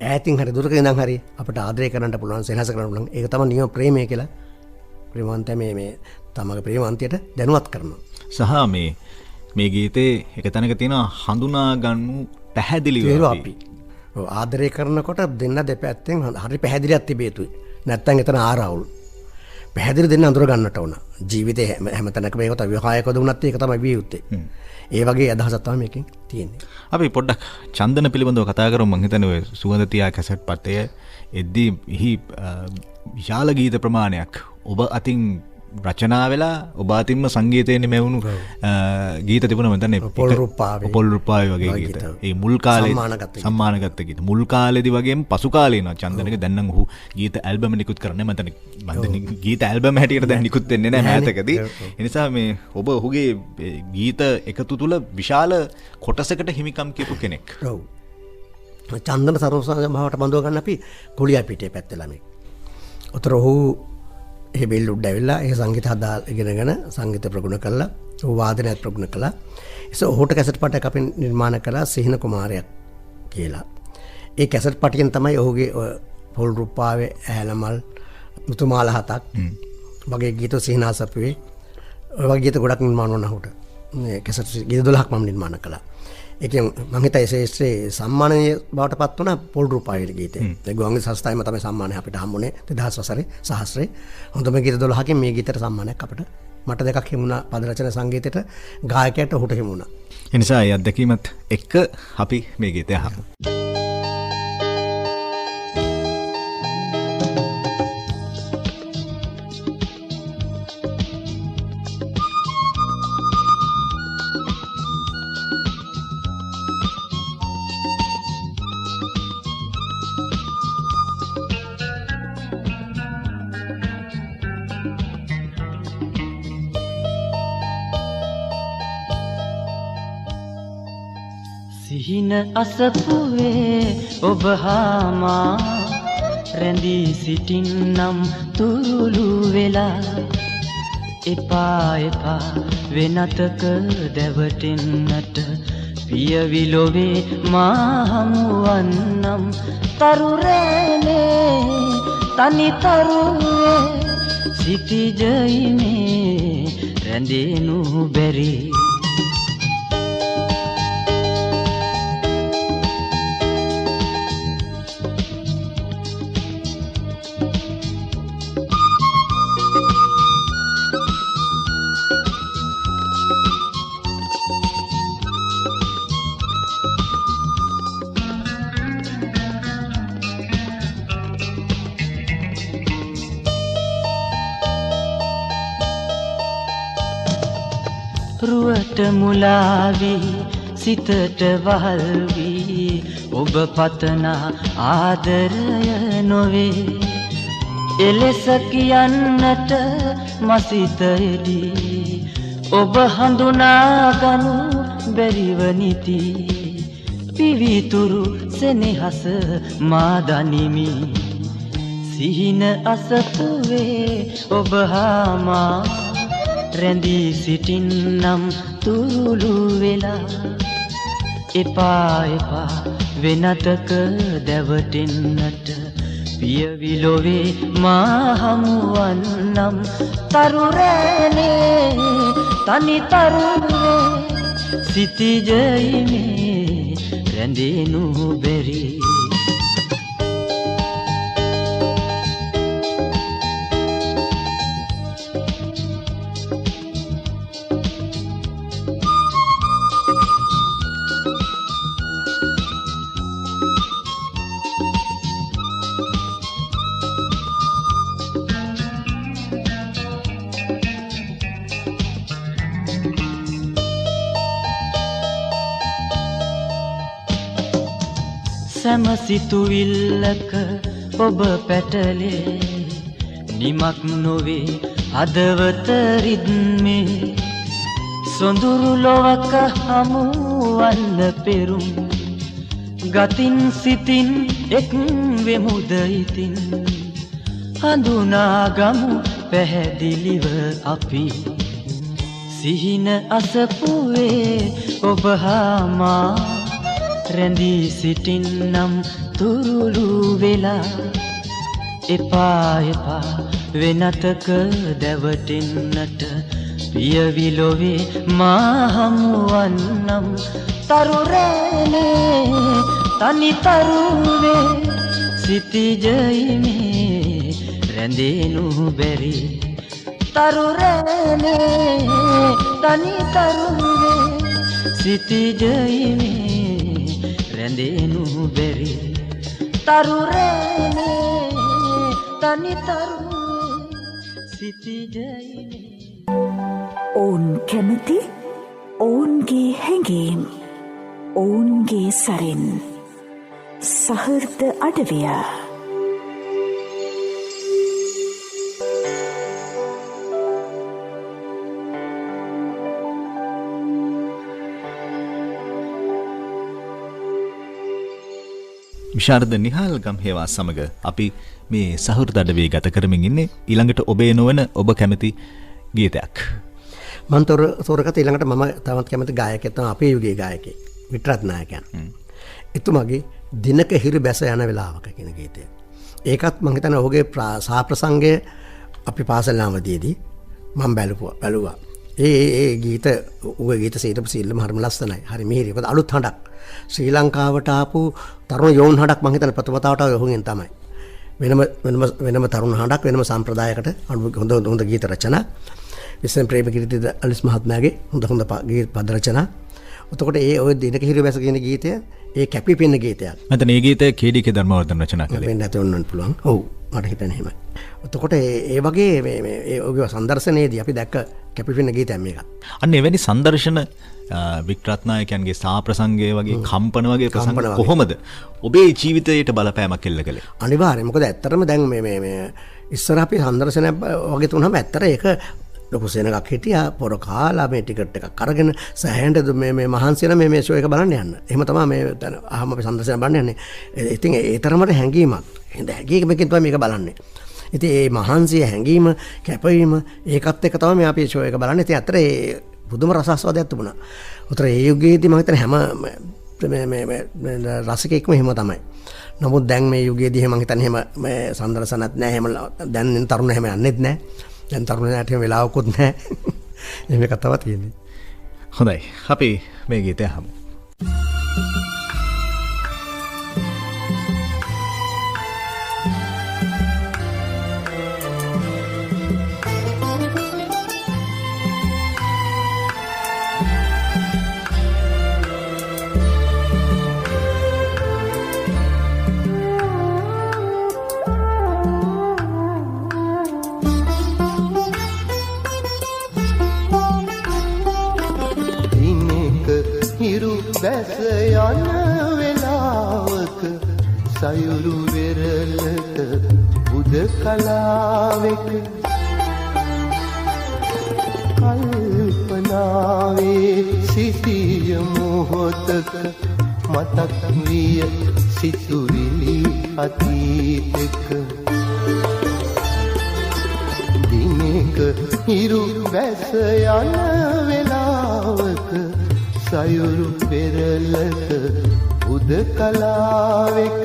ඈතින් හරි දුරක ඉඳන් හරි අපිට ආදරය කරන්න පුළුවන්, සෙනෙහස කරන්න පුළුවන්. ඒක තමයි නියම ප්‍රේමය කියලා ප්‍රේමවන්තයා මේ තමගේ ප්‍රේමවන්තියට දැනුවත් කරනවා. සහ මේ ගීතේ එක තැනක තියෙනවා හඳුනා ගන්නු පැහැදිලිව අපි. ආදරය කරනකොට දෙන්න දෙපැත්තෙන් හරි පැහැදිලියක් තිබිය යුතුයි. නැත්තම් එතන ආරවුල්. පැහැදිලි දෙන්න අඳුර ගන්නට ඕන. ජීවිතේ හැම තැනකම ඒක තමයි විවාහයකද වුණත් ඒක තමයි විය යුත්තේ. ඒ වගේ අදහසක් තමයි මේකෙන් තියෙන්නේ. අපි පොඩ්ඩක් චන්දන පිළිබඳව කතා කරමු. මම හිතන්නේ ඔය සුවඳ තියා කැසට් පතේ එද්දී එහි විශාල ගීත ප්‍රමාණයක් ඔබ අතින් රචනා වෙලා ඔබ අතින්ම සංගීතයෙන් මෙවුණු ගීත තිබුණා මම හිතන්නේ පොල් රුප්පාවේ වගේ ගීත. ඒ මුල් කාලේ සම්මානගත ගීත. මුල් කාලේදී වගේම පසු කාලේ නා චන්දනක දැන් නම් ඔහු ගීත ඇල්බම් නිකුත් කරන්නේ මම හිතන්නේ ගීත ඇල්බම් හැටියට දැන් නිකුත් වෙන්නේ නැහැ මෑතකදී. ඒ නිසා මේ ඔබ ඔහුගේ ගීත එකතු තුල විශාල කොටසකට හිමිකම් කියපු කෙනෙක්. ඔව්. චන්දන සරෝසංග භාවට බඳව ගන්න අපි කුලියා පිටේ පැත්තේ ළමයි. උතර ඔහු ඒ බෙල්ලුඩ් ඇවිල්ලා ඒ සංගීත හදා ඉගෙනගෙන සංගීත ප්‍රගුණ කළා. ඔහු වාදනයත් ප්‍රගුණ කළා. ඒසෝ ඔහුට කැසට් පටයක් අපි නිර්මාණ කළා සිහින කුමාරයක් කියලා. ඒ කැසට් පටියෙන් තමයි ඔහුගේ පොල් රුප්පාවේ ඇහැලමල් මුතුමාල හතක් වගේ ගීත සිහිනාසපුවේ ඔය වගේ ගීත ගොඩක් නිර්මාණ වුණා ඔහුට. මේ කැසට් ගීත 12ක් මම නිර්මාණ කළා. ඒකෙන් මම හිතා ඒ සම්මානීය බවට පත් වුණා පොල් රුප්පාවේ ගීතේ. ඒ ගෝංගි සංස්ථාවෙම තමයි සම්මානය අපිට හම්බුනේ 2000 වසරේ සහස්‍රේ. හොඳම ගීත 12කින් මේ ගීතයට සම්මානයක් අපිට මට දෙකක් හිමුණා පද රචන සංගීතයට ගායකයට ඔහුට හිමුණා. ඒ නිසා ඒ අත්දැකීමත් එක්ක අපි මේ ගීතය අහමු. සිහින අසපුවේ ඔබ හාමා රැඳී සිටින්නම් තුරුළු වෙලා එපා එපා වෙනතක දැවටෙන්නට පියවිලොවේ මා හමුවන්නම් තරුරෑනේ තනි තරුවේ සිටිජයිනේ රැඳෙනු බැරි රුවට මුලාවී සිතට වහල් වී ඔබ පතනා ආදරය නොවේ එලෙස කියන්නට මසිතෙදී ඔබ හඳුනාගනු බැරිව නිති පිවිතුරු සෙනෙහස මා දනිමි සිහින අසපුවේ ඔබ හාමා රැඳී සිටින්නම් තුරුළු වෙලා එපා එපා වෙනතක දැවටෙන්නට පියවිලොවේ මා හමුවන්නම් තරුරෑනේ තනි තරුවේ සිටිජයිනේ රැඳෙනු බැරි සැමසිතුවිල්ලක ඔබ පැටලේ නිමක් නොවේ හදවත රිද්මේ සොඳුරු ලොවක හමුවන්න පෙරුම් ගතින් සිතින් එක් වෙමුද ඉතින් හඳුනාගමු පැහැදිලිව අපි සිහින අසපුවේ ඔබ හාමා රැඳී සිටින්නම් තුරුළු වෙලා එපා එපා වෙනතක දැවටෙන්නට පියවිලොවේ මා හමුවන්නම් තරුරෑනේ තනි තරුවේ සිටිජයිනේ රැඳෙනු බැරි තරුරෑනේ තනි තරුවේ සිටිජයිනේ රැඳෙනු බැරි තරුරෑනේ තනි තරුවේ සිතිජයිනේ ඔවුන් කැමති ඔවුන්ගේ හැඟීම් ඔවුන්ගේ සරෙන් සහෘද අඩවිය විශාරද නිහාල් ගම්හේවා සමග අපි මේ සහෘද අඩවිය ගත කරමින් ඉන්නේ. ඊළඟට ඔබේ නොවන ඔබ කැමති ගීතයක්. මම තෝරගත්ත ඊළඟට මම තවත් කැමති ගායකයෙක් තමයි අපේ යුගයේ ගායකයෙක් වික්ටරත් නායකයන්. එතුමාගේ දිනක හිරු බැස යන වෙලාවක කියන ගීතය. ඒකත් මම හිතන්නේ ඔහුගේ සාප්‍රසංගය අපි පාසල් නාමදීදී මම බැලුවා. ඒ ගීත ඔහුගේ ගීත සීතපු සිල්ලම හරිම ලස්සනයි. හරි මිහිරි. මොකද අලුත් හඬක්. ශ්‍රී ලංකාවට ආපු තරුණ යෝන් හඬක් මම හිතන්නේ ප්‍රථමතාවට ඔහුගෙන් තමයි. වෙනම තරුණ හඬක් වෙනම සම්ප්‍රදායකට හොඳ ගීත රචනා. විසෙන් ප්‍රේමකීර්ති අලිස් මහත්මයාගේ හොඳ ගීත පද රචනා. එතකොට ඔය දිනක හිරු බැස කියන ගීතය ඒ කැපිපෙන ගීතයක්. මම මේ ගීතය කේඩී.කේ ධර්මවර්ධන රචනා කළේ. වෙන්න නැති වුණත් පුළුවන්. ඔව් මට හිතෙන්නේ එහෙමයි. එතකොට ඒ වගේ මේ ඔගේ සංදර්ශනයේදී අපි දැක්ක කැපිපෙන ගීතයක් මේක. අන්න එවැනි සංදර්ශන වික්ටරත් නායකයන්ගේ සාප්‍රසංගය වගේ කම්පන වගේ ප්‍රසංග කොහොමද ඔබේ ජීවිතයට බලපෑමක් එල්ල කළේ? අනිවාර්යයෙන්. මොකද ඇත්තටම දැන් මේ ඉස්සර අපි සංදර්ශනයක් වගේ තුනම ඇත්තට ඒක ලොකු සෙනගක් හිටියා පොර කාලා මේ ටිකට් එකක් අරගෙන සෑහෙන්න මේ මහන්සියලා මේ ෂෝ එක බලන්න යන්න. එහෙම තමයි මේ අහම අපි සංදර්ශන බලන්න යන්නේ. ඉතින් ඒ තරමට හැංගීමක්. එහෙනම් හැංගීමකින් තමයි මේක බලන්නේ. ඉතින් මේ මහන්සිය හැංගීම කැපවීම ඒකත් එක්ක තමයි මේ අපි ෂෝ එක බලන්නේ. ඉතින් අතට ඒ පුදුම රසාස්වාදයක් තිබුණා. උතර ඒ යුගයේදී මම හිතන්නේ හැම මේ රසිකෙක්ම එහෙම තමයි. නමුත් දැන් මේ යුගයේදී මම හිතන්නේ එහෙම මේ සංදර්ශනත් නැහැ. එහෙම දැන් තරුණ හැම යන්නේත් නැහැ. දැන් තරුණයාට වෙලාවකුත් නැහැ. එහෙම කතාවක් තියෙන්නේ. හොඳයි. අපි මේ ගීතය අහමු. බැස යන වෙලාවක සයුරු වෙරළට උදකලාවෙක කල්පනාවේ සිටිය මොහොතක මතක් විය සිතුවිලි අතීතක දිනක හිරු බැස යන වෙලාවක සයුරු පෙරලක උදකලාවෙක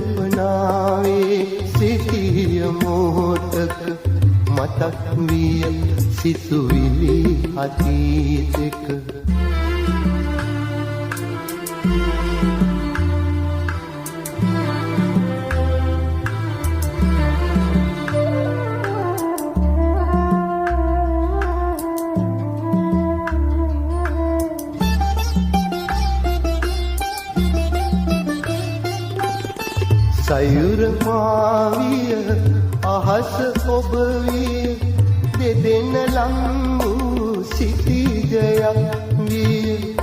කල්පනාවේ සිටිය මොහොතක මතක් විය සිතුවිලි අතීතක සයුර මාවිය අහස ඔබ විය දෙදෙන ලං වූ සිටිජයක් විය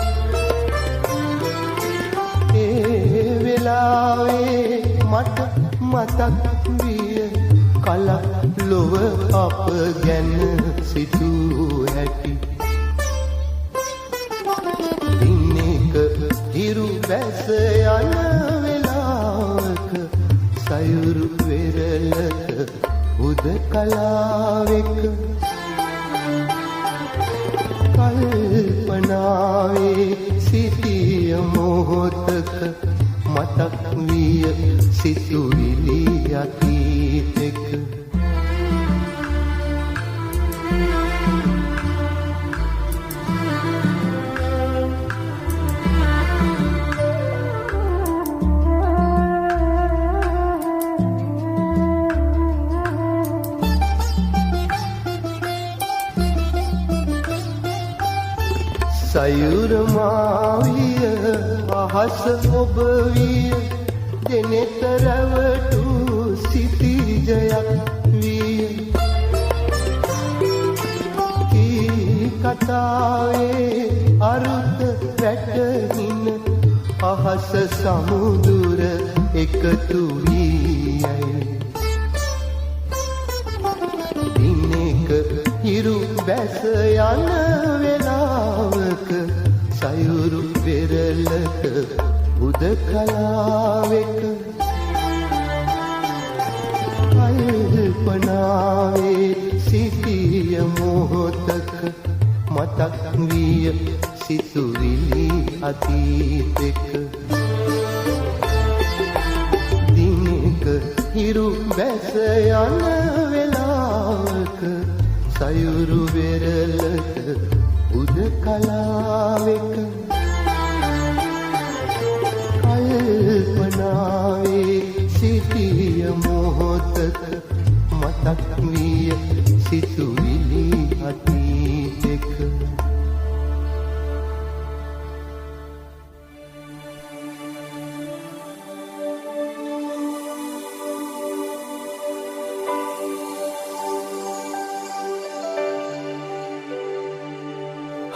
ඒ වෙලාවේ මට මතක් විය කලක් ලොව අප ගැන සිතූ හැටි දිනක හිරු බැස යන සයුරු වෙරළක උදකලාවෙක කල්පනාවේ සිටිය මොහොතක මතක් විය සිතුවිලි අතීතක සයුර මාවිය අහස ඔබ විය දෙනෙත රැවටු සිතිජයක් විය කී කතාවේ අරුත වැටහින අහස සමුදුර එකතු වීයයි දිනක හිරු බැස යන වෙලාවක සයුරු පෙරලක උදකලාවෙක කල්පනාවේ සිටිය මොහොතක මතක් විය සිතුවිලි අතීතෙක දිනක හිරු බැස යන වෙලාවක සයුරු වෙරළක උදකලාවෙක කල්පනාවේ සිටිය මොහොතක මතක් විය සිතුවිලි අතීතෙක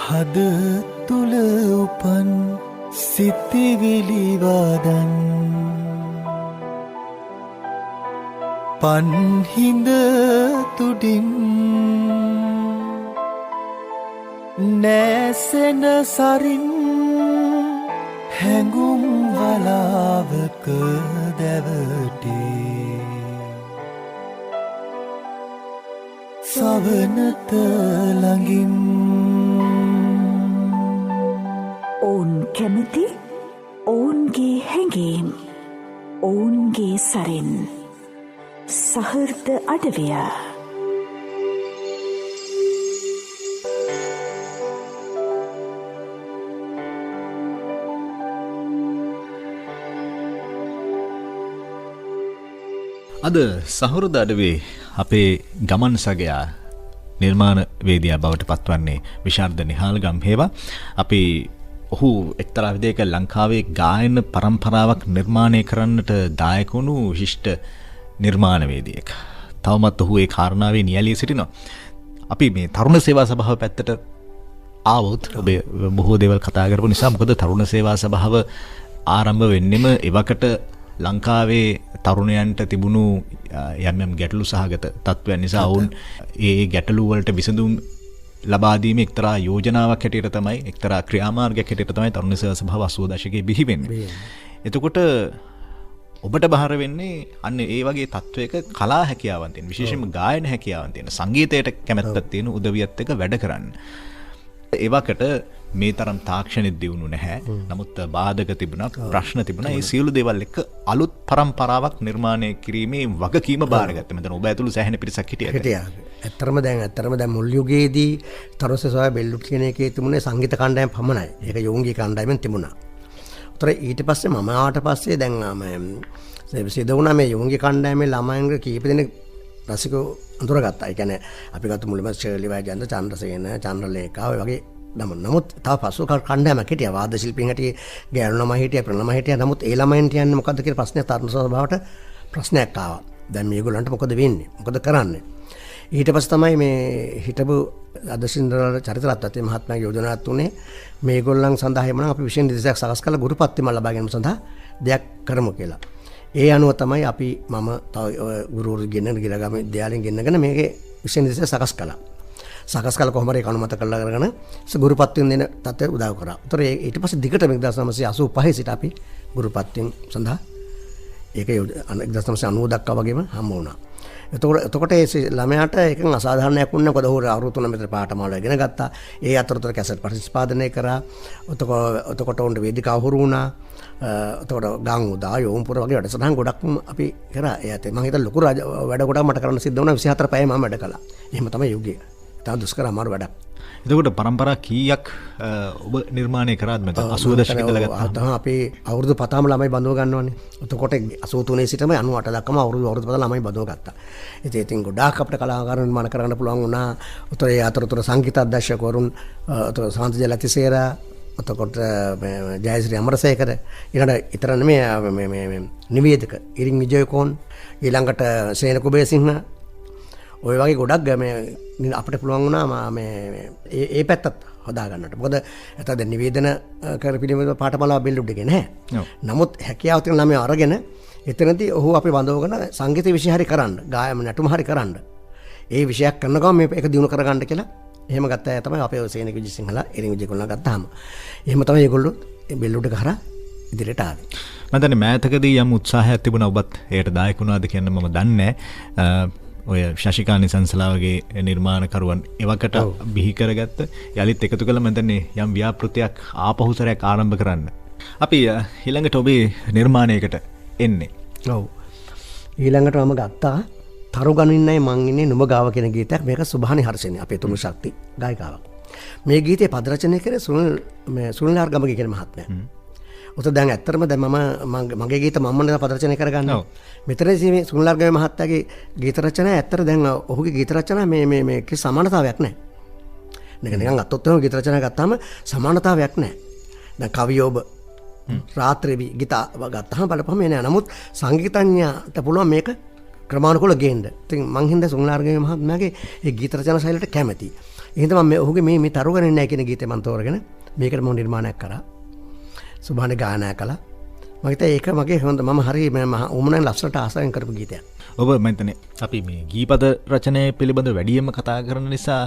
හද තුල උපන් සිතිවිලි වදන් පන්හිඳ තුඩින් නැසෙන සරින් හැඟුම් වලාවක දැවටේ සවනත ළඟින් ඔවුන් කැමති ඔවුන්ගේ හැඟීම් ඔවුන්ගේ සරෙන් සහෘද අඩවිය අද සහෘද අඩවේ අපේ ගමන් සගයා නිර්මාණ වේදියා බවට පත්වන්නේ විශාරද නිහාල්ගම් හේවා. අපි ඔහු එක්තරා විදිහක ලංකාවේ ගායන පරම්පරාවක් නිර්මාණය කරන්නට දායක වුණු විශිෂ්ට නිර්මාණවේදියෙක්. තවමත් ඔහු ඒ කාරණාවේ නියැලී සිටිනවා. අපි මේ තරුණ සේවා සභාව පැත්තට ආවොත් ඔබ බොහෝ දේවල් කතා කරපු නිසා මොකද තරුණ සේවා සභාව ආරම්භ වෙන්නෙම එවකට ලංකාවේ තරුණයන්ට තිබුණු යම් ගැටලු සහගත තත්ත්වයන් නිසා වුන් ඒ ගැටලු වලට විසඳුම් ලබා දීමේ එක්තරා යෝජනාවක් හැටියට තමයි එක්තරා ක්‍රියාමාර්ගයක් හැටියට තමයි තරුණ සේවා සභාව 80 දශකයේ බිහි වෙන්නේ. එතකොට ඔබට බහර වෙන්නේ අන්න ඒ වගේ තත්වයක කලා හැකියාවන් තියෙන විශේෂයෙන්ම ගායන හැකියාවන් තියෙන සංගීතයට කැමැත්තක් තියෙන උදවියත් එක්ක වැඩ කරන්න. ඒවකට මේ තරම් තාක්ෂණෙ දියුණු නැහැ. නමුත් බාධක තිබුණා, ප්‍රශ්න තිබුණා. ඒ සියලු දේවල් එක්ක අලුත් පරම්පරාවක් නිර්මාණය කිරීමේ වගකීම බාරගත්තා. මෙතන ඔබ ඇතුළු සෑහෙන පිරිසක් හිටියා. ඇත්තරම දැන් මුල් යුගයේදී තරුණ සේවා බෙල්ලුට් කියන එකේ තිබුණේ සංගීත කණ්ඩායම් පමණයි. ඒක යෝංගී කණ්ඩායමෙන් තිබුණා. උතර ඊට පස්සේ මම ආවට පස්සේ දැන් සිද්ධ වුණා මේ යෝංගී කණ්ඩායමේ ළමයින්ගේ කීප දෙනෙක් රසිකව අඳුරගත්තා. ඒ කියන්නේ අපි ගත්ත මුලින්ම ශර්ලි වෛජයන්ත, චන්ද්‍රසේන, චන්ද්‍රලේඛා ඔය වගේ නමුත් තව පසු කණ්ඩායමක් හිටියා. වාද්‍ය ශිල්පීන් හිටියේ, ගෑනු ළමයි හිටියා, ප්‍රණ ළමයි හිටියා. නමුත් ඒ ළමයින්ට යන්නේ මොකද්ද කියලා ප්‍රශ්නයක් තරුණ සභාවට ප්‍රශ්නයක් ආවා. දැන් මේගොල්ලන්ට මොකද වෙන්නේ? මොකද කරන්නේ? ඊට පස්සේ තමයි මේ හිටපු අදසින්දරල චරිතරත්නත් මහත්මයාගේ යෝජනාවක් තුනේ මේගොල්ලන් සඳහා එමනම් අපි විශේෂ නිදසක් සකස් කරලා ගුරුපත්තිම ලබා ගැනීම සඳහා දෙයක් කරමු කියලා. ඒ අනුව තමයි අපි මම තව ගුරුවරු ගෙන්නගෙන ගිරගම විද්‍යාලයෙන් ගෙන්නගෙන මේකේ විශේෂ නිදසක් සකස් කළා. සකස් කළ කොහොම හරි ඒක අනුමත කරලා කරගෙන ගුරුපත්තියෙන් දෙන තත්ත්වයට උදව් කරා. උතර ඊට පස්සේ දිගට 1985 සිට අපි ගුරුපත්තියෙන් සඳහා ඒක 1990 දක්වා වගේම හම්බ වුණා. එතකොට ඒ ළමයාට එකන් අසාධාරණයක් වුණා. මොකද ඔහු අවුරුදු 3 විතර පාඨමාල ඉගෙන ගත්තා. ඒ අතරතුර කැසට් පරිස්පාදනය කරා. එතකොට උන්ට වේදිකාව හුරු වුණා. එතකොට ගම් උදා යෝම්පුර වගේ වැඩසටහන් ගොඩක් අපි කරා. ඒ ඇතේ මම හිතලා ලොකු වැඩ ගොඩක් මට කරන්න සිද්ධ වුණා. 24 පැය මම වැඩ කළා. එහෙම තමයි යුගය. තා දුෂ්කර අමාරු වැඩක්. එතකොට පරම්පරා කීයක් ඔබ නිර්මාණය කරාද මෙතන 80 දශකයේ ඉඳලා ගත්තා? අපි අවුරුදු 5ම ළමයි බඳව ගන්නවනේ. එතකොට 83 සිටම 98 දක්වාම අවුරුදු 5 ළමයි බඳව ගත්තා. ඉතින් ගොඩාක් අපිට කලාකාර නිර්මාණ කරන්න පුළුවන් වුණා. උතර ඒ අතරතුර සංගීත අධ්‍යක්ෂකවරුන් උතර සාන්තිජය ලතිසේරා එතකොට ජයශ්‍රී අමරසේකර ඊළඟට ඊතර නෙමෙයි නිවේදක ඉරින් විජයකෝන් ඊළඟට සේන කුබේසිංහ ඔය වගේ ගොඩක් අපිට පුළුවන් වුණා ඒ පැත්තත් හදා ගන්නට. මොකද එතන නිවේදන කර පිළිවෙල පාඨමාලාව බිල්ඩ් එකේ නැහැ. නමුත් හැකියාව තියෙන ළමයා අරගෙන එතනදී ඔහු අපි බඳවගෙන සංගීත විෂය හරි කරන්න, ගායන නැටුම හරි කරන්න. ඒ විෂයක් කරන ගමන් මේක දිනු කරගන්න කියලා එහෙම ගත්ත අය තමයි අපේ සේනක විජයසිංහලා ඉරින් විජයකෝන්ලා ගත්තාම. එහෙම තමයි ඒගොල්ලෝ බිල්ඩ් එක කරා ඉදිරියට ආවේ. මම දන්නේ මෑතකදී යම් උත්සාහයක් තිබුණා ඔබත් ඒකට දායක වුණාද කියන්න මම දන්නේ නැහැ. ඔය ශශිකානි සංසලාවගේ නිර්මාණකරුවන් එවකට බිහි කරගත්ත යලිත් එකතු කළ මම දන්නේ යම් ව්‍යාපෘතියක් ආපහුසරයක් ආරම්භ කරන්න. අපි ඊළඟට ඔබේ නිර්මාණයකට එන්නේ. ඔව්. ඊළඟට මම ගත්තා තරු ගණින්නයි මං ඉන්නේ නුඹ ගාව කියන ගීතයක්. මේක සුභානි හර්ෂණේ අපේ තුමු ශක්ති ගායිකාවක්. මේ ගීතේ පද රචනය කරේ සුනිල් ආර්ගමගේ කියන මහත්මයා. උත දැන් ඇත්තටම දැන් මගේ ගීත මම නේද පද රචනය කරගන්නේ. මෙතනදී මේ සුනිල් ආර්ගමගේ මහත්තයාගේ ගීත රචනය ඇත්තට දැන් ඔහුගේ ගීත රචන මේ කි සමානතාවයක් නැහැ. නිකන් අත්තොත් එහෙම ගීත රචනය ගත්තාම සමානතාවයක් නැහැ. දැන් කවියෝබ රාත්‍රී ගීත ගත්තාම බලපහම එන්නේ. නමුත් සංගීතඥයාට පුළුවන් මේක ක්‍රමානුකූලව ගේන්න. ඉතින් මං හින්දා සුනිල් ආර්ගමගේ මහත්මයාගේ ඒ ගීත රචන ශෛලියට කැමතියි. ඒ හින්දා මම ඔහුගේ මේ තරු ගණන්නේ කියන ගීතය මම තෝරගෙන මේකට මම නිර්මාණයක් කරා. සුභානි ගායනා කළා. මම හිතා ඒක මගේ හොඳ මම හරි උමනන් ලස්සනට ආසාවෙන් කරපු ගීතයක්. ඔබ මම හිතන්නේ අපි මේ ගීපද රචනය පිළිබඳ වැඩියෙන්ම කතා කරන නිසා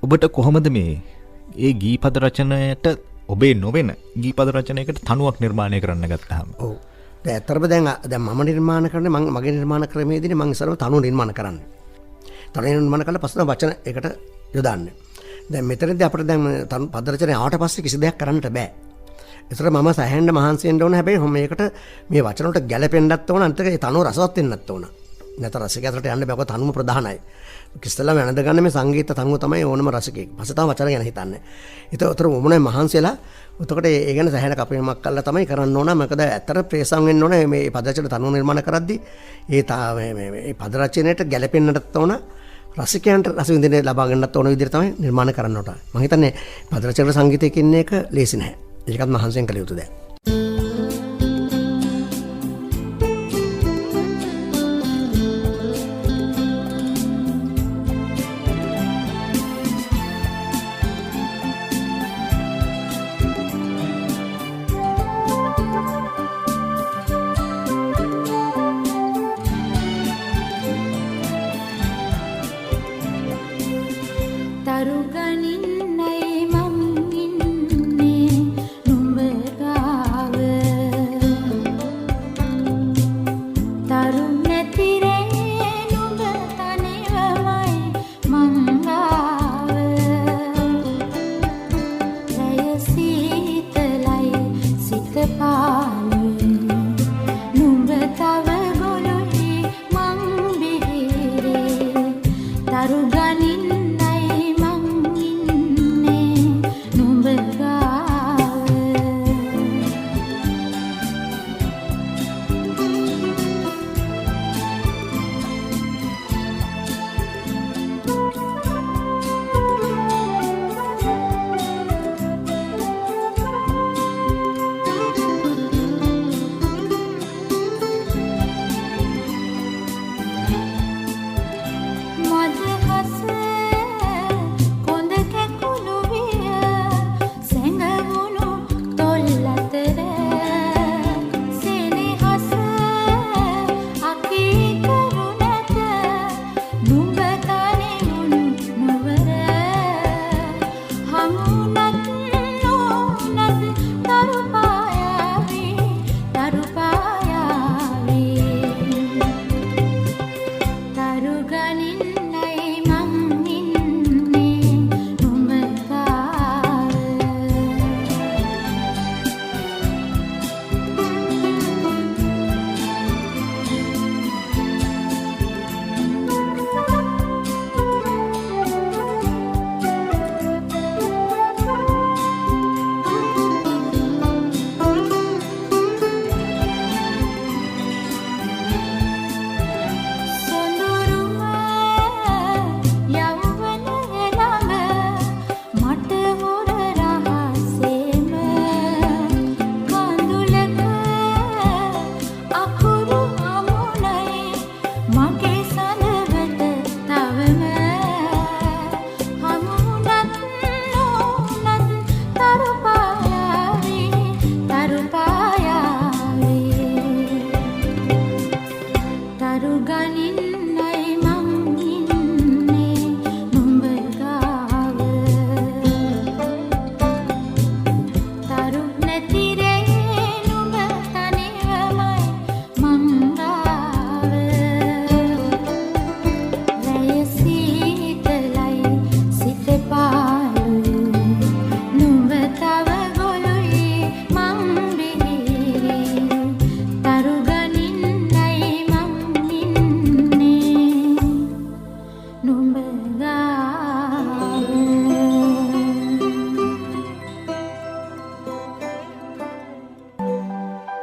ඔබට කොහොමද ඒ ගීපද රචනයට ඔබේ නොවන ගීපද රචනයකට තනුවක් නිර්මාණය කරන්න ගත්තාම? ඔව්. ඇත්තටම දැන් මම නිර්මාණ කරන්නේ මගේ නිර්මාණ ක්‍රමයේදී මම ඉස්සරව තනුව නිර්මාණ කරන්නේ. තනුව නිර්මාණ කළා පස්සේ වචන එකට යොදන්නේ. දැන් මෙතනදී අපිට දැන් පද රචනය ආවට පස්සේ කිසි දෙයක් කරන්නට බෑ. ඒතර මම සෑහෙන්න මහන්සි වෙන්න ඕන. හැබැයි මේකට මේ වචන වලට ගැළපෙන්නත් ඕන. අන්තික ඒ තනුව රසවත් වෙන්නත් ඕන. නැත්නම් රසිකයාට යන්න බෑ. ඔක තනුව ප්‍රධානයි. කිස්සලා වෙනද ගන්න මේ සංගීත තනුව තමයි ඕනම රසිකයෙක්. පස්සේ තමයි වචන ගැන හිතන්නේ. ඒතර මොනේ මහන්සියලා එතකොට ඒ ගැන සෑහෙන කපීමක් කළා තමයි කරන්න ඕන. මොකද ඇත්තට ප්‍රේසම් වෙන්න ඕන මේ පද රචන තනුව නිර්මාණ කරද්දී මේ පද රචනයට ගැළපෙන්නත් ඕන. රසිකයන්ට රස විඳින්න ලබා ගන්නත් ඕන විදිහට තමයි නිර්මාණ කරන්න ඕන. මම හිතන්නේ පද රචන සංගීතය කියන එක ලේසි නැහැ. ඒකත් මහන්සියෙන් කළ යුතු දෙයක්. තරු ගණින්නයි මං ඉන්නේ නුඹ ගාව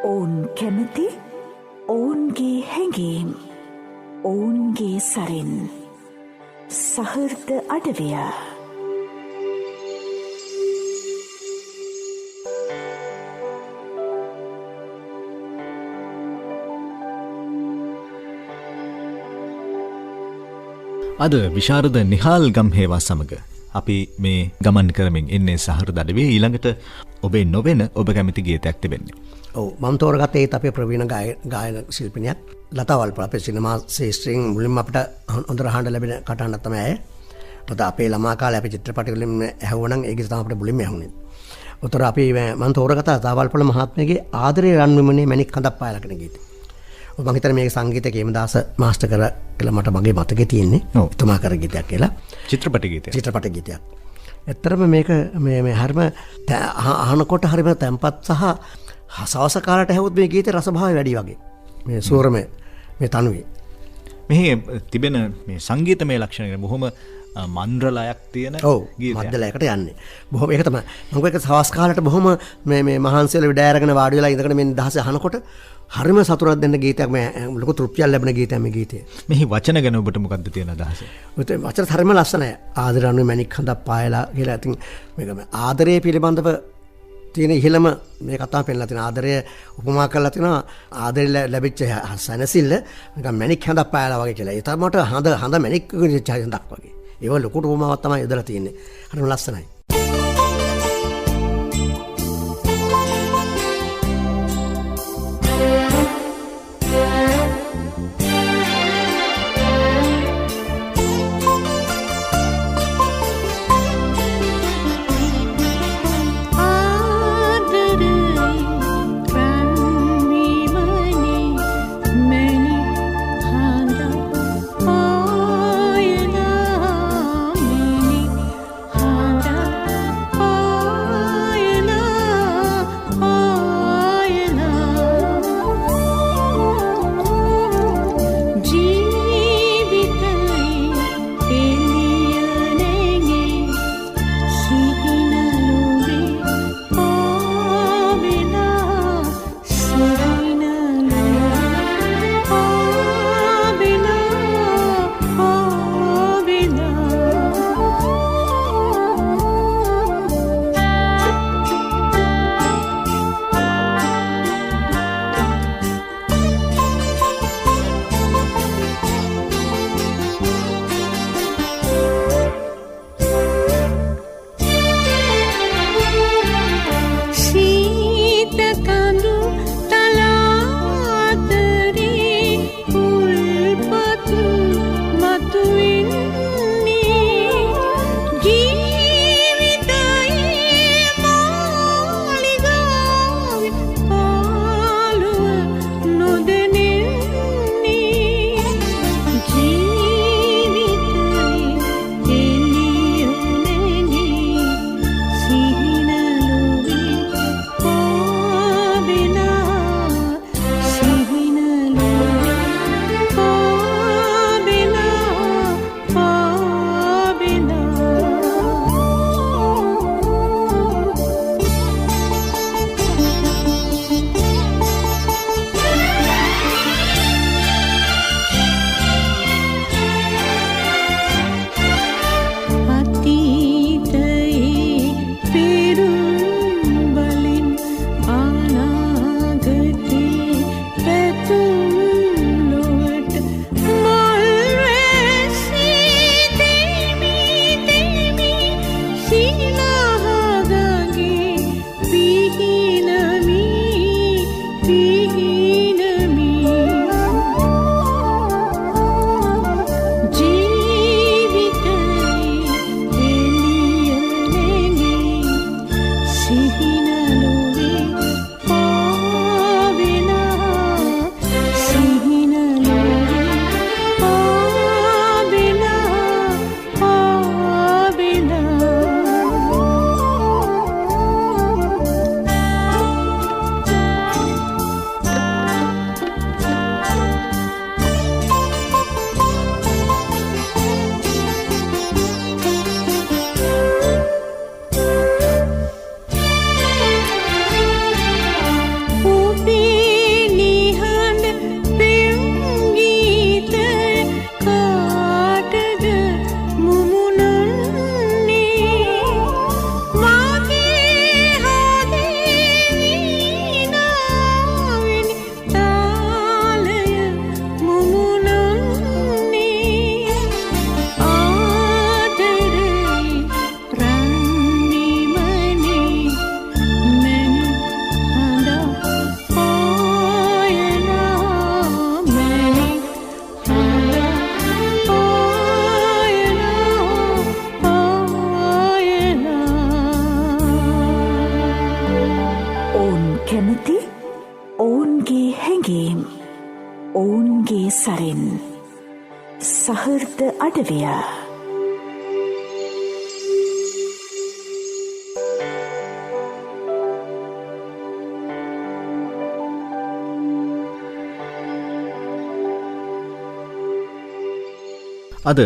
ඔවුන් කැමති ඔවුන්ගේ හැඟීම් ඔවුන්ගේ සරින් සහෘද අඩවිය අද විශාරද නිහාල් ගම්හේවා සමග අපි මේ ගමන් කරමින් ඉන්නේ සහෘද අඩවියේ ඊළඟට ඔබේ නොවෙන ඔබ කැමති ගීතයක් තිබෙන්නේ. ඔව් මම තෝරගත්තේ ඒත් අපේ ප්‍රවීණ ගායන ශිල්පිනියක් ලතා වල්පොල අපේ සිනමා ශාස්ත්‍රයෙන් මුලින්ම අපිට හොඳට අහන්න ලැබෙන කටහඬක් තමයි ඇය. මොකද අපේ ළමා කාලේ අපි චිත්‍රපට වලින් ඇහුවනම් ඒ ගීත තමයි අපිට මුලින්ම ඇහුනේ. උතර අපි මම තෝරගත්තා ලතා වල්පොල මහත්මියගේ ආදරේ රන්විමනේ මැණික් හඳක් පායලා කියන ගීතය. මම හිතන්නේ මේක සංගීතය කේමදාස මාස්ටර් කියලා මට මගේ මතකේ තියෙන්නේ. එතුමා කර ගීතයක් කියලා. චිත්‍රපට ගීතයක්. චිත්‍රපට ගීතයක්. ඇත්තරම මේක මේ හරිම අහනකොට හරිම තැම්පත් සහ සවස කාලට ඇහුවොත් මේ ගීතේ රසභාවය වැඩි වගේ. මේ ස්වරමය මේ තනුවේ. මෙහි තිබෙන මේ සංගීතමය ලක්ෂණ බොහොම මන්ද්‍රලයක් තියෙන ගීතයක්. මන්ද්‍රලයකට යන්නේ. බොහොම ඒක තමයි. මම ඒක සවස් කාලට බොහොම මේ මහන්සියල විඩ අරගෙන වාඩි වෙලා ඉඳගෙන මේ දහස අහනකොට හරිම සතුටක් දෙන්න ගීතයක් මේ ලොකු තෘප්තියක් ලැබෙන ගීතයක් මේ ගීතය. මෙහි වචන ගැන ඔබට මොකක්ද තියෙන අදහස? වචන හරිම ලස්සනයි. ආදරණු මැණික් හඳක් පායලා කියලා. ඉතින් මේක ආදරය පිළිබඳව තියෙන ඉහළම මේ කතාව පෙන්නලා තියෙන ආදරය උපමා කරලා තියෙනවා ආදරය ලැබිච්ච සැනසෙල්ල නිකන් මැණික් හඳක් පායලා වගේ කියලා. ඒ තමට හඳ මැණික් හඳක් වගේ. ඒව ලොකුට උපමාවක් තමයි යොදලා තියෙන්නේ. හරිම ලස්සනයි. ඔවුන් කැමති ඔවුන්ගේ හැඟීම් ඔවුන්ගේ සරෙන් සහෘද අඩවිය අද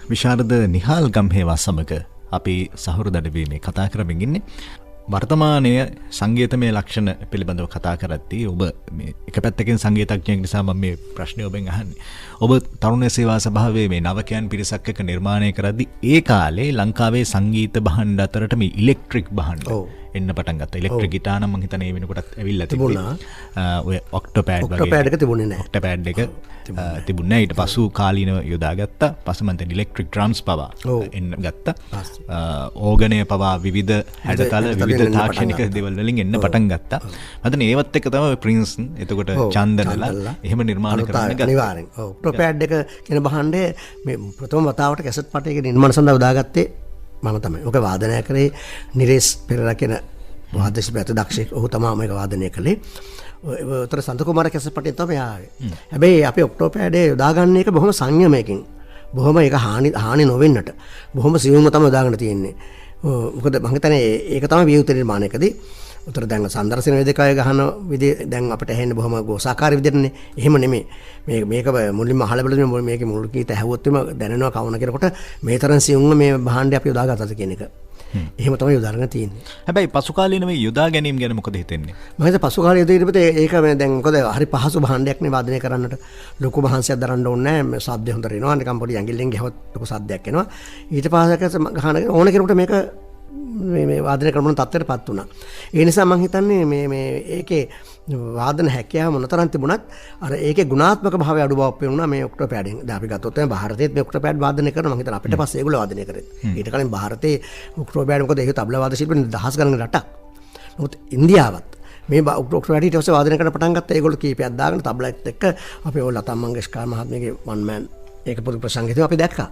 විශාරද නිහාල් ගම්හේවා සමග අපි සහෘද අඩවියේ මේ කතා කරමින් ඉන්නේ වර්තමානය සංගීතමය ලක්ෂණ පිළිබඳව කතා කරද්දී ඔබ මේ එක පැත්තකින් සංගීතඥයෙක් නිසා මම මේ ප්‍රශ්නේ ඔබෙන් අහන්නේ. ඔබ තරුණ සේවා සභාවේ මේ නවකයන් පිරිසක් එක්ක නිර්මාණය කරද්දී ඒ කාලේ ලංකාවේ සංගීත භාණ්ඩ අතරට මේ ඉලෙක්ට්‍රික් භාණ්ඩ එන්න පටන් ගත්තා. ඉලෙක්ට්‍රික් ගිටාර නම් මම හිතන්නේ ඒ වෙනකොටත් ඇවිල්ලා තිබුණා. ඔය ඔක්ටෝපෑඩ් වගේ. ඔක්ටෝපෑඩ් එක තිබුණේ නැහැ. ඔක්ටෝපෑඩ් එක තිබුණේ නැහැ. ඊට පසු කාලීනව යොදාගත්තා. පස්සේ මම දැන් ඉලෙක්ට්‍රික් ඩ්‍රම්ස් පවා එන්න ගත්තා. ඕගනය පවා විවිධ හැඩතල විවිධ තාක්ෂණික දේවල් වලින් එන්න පටන් ගත්තා. මම ඒවත් එක්ක තමයි ප්‍රින්ස්න් එතකොට චන්දනලා එහෙම නිර්මාණ කරන්න ගත්තා. අනිවාර්යෙන්. ඔව්. ඔක්ටෝපෑඩ් එක කියන භාණ්ඩය මේ ප්‍රථම වතාවට කැසට් පටයක නිර්මාණ සඳහා උදාගත්තේ මම තමයි. ඔක වාදනය කරේ නිරේස් පෙරේරා කියන වාද්‍ය ශිල්පී අති දක්ෂයෙක්. ඔහු තමයි මේක වාදනය කළේ. උතර සන්ත කුමාර කැසට් පටේ තමයි ආවේ. හැබැයි අපි ඔක්ටෝපෑඩේ යොදාගන්න එක බොහොම සංයමයකින්. බොහොම ඒක හානි නොවෙන්නට. බොහොම සියුම්ව තමයි යොදාගෙන තියෙන්නේ. මොකද මම හිතන්නේ ඒක තමයි විය යුතු නිර්මාණයකදී. උතර දැන් සන්දර්ශන වේදිකාවේ ගහන විදිහ දැන් අපිට ඇහෙන්නේ බොහොම ගෝසාකාරී විදිහටනේ. එහෙම නෙමෙයි. මේක මුලින්ම අහලා බලද්දී මේකේ මුල් ගීත ඇහුවොත් දැනෙනවා කවුන කෙනෙකුට මේ තරම් සියුම්ව මේ භාණ්ඩය අපි යොදාගත්තද කියන එක. එහෙම තමයි යොදාගෙන තියෙන්නේ. හැබැයි පසු කාලීන මේ යොදා ගැනීම ගැන මොකද හිතෙන්නේ? මම හිත පසු කාලයේ ඉදිරියට ඒක මේ දැන් මොකද හරි පහසු භාණ්ඩයක් නේ වාදනය කරන්නට. ලොකු මහන්සියක් දරන්න ඕනේ නැහැ. ශබ්දය හොඳට එනවා. නිකන් පොඩි ඇඟිල්ලෙන් ගහුවොත් ලොකු ශබ්දයක් එනවා. ඊට පස්සේ ගහන ඕන කෙනෙකුට මේක මේ වාදනය කරන තත්ත්වයටපත් වුණා. ඒ නිසා මම හිතන්නේ මේ ඒකේ වාදන හැකියාව මොනතරම් තිබුණත් අර ඒකේ ගුණාත්මක භාවය අඩු බවක් පේනවා මේ ඔක්ටෝපෑඩෙන්. දැන් අපි ගත්තොත් තමයි ಭಾರತයේත් මේ ඔක්ටෝපෑඩ් වාදනය කරනවා. මම හිතනවා අපිට පස්සේ ඒගොල්ලෝ වාදනය කරේ. ඊට කලින් ಭಾರತයේ ඔක්ටෝපෑඩ් මොකද ඒක තබලා වාද ශිල්පී දහස් ගණන් රටක්. නමුත් ඉන්දියාවත් මේ ඔක්ටෝපෑඩ් ඊට පස්සේ වාදනය කරන්න පටන් ගත්තා. ඒගොල්ලෝ කීපයක් දාගෙන තබලාත් එක්ක අපි ඔය ලතා මංගেশකර් මහත්මියගේ වන් මෑන් ඒක පොදු ප්‍රසංගිතව අපි දැක්කා.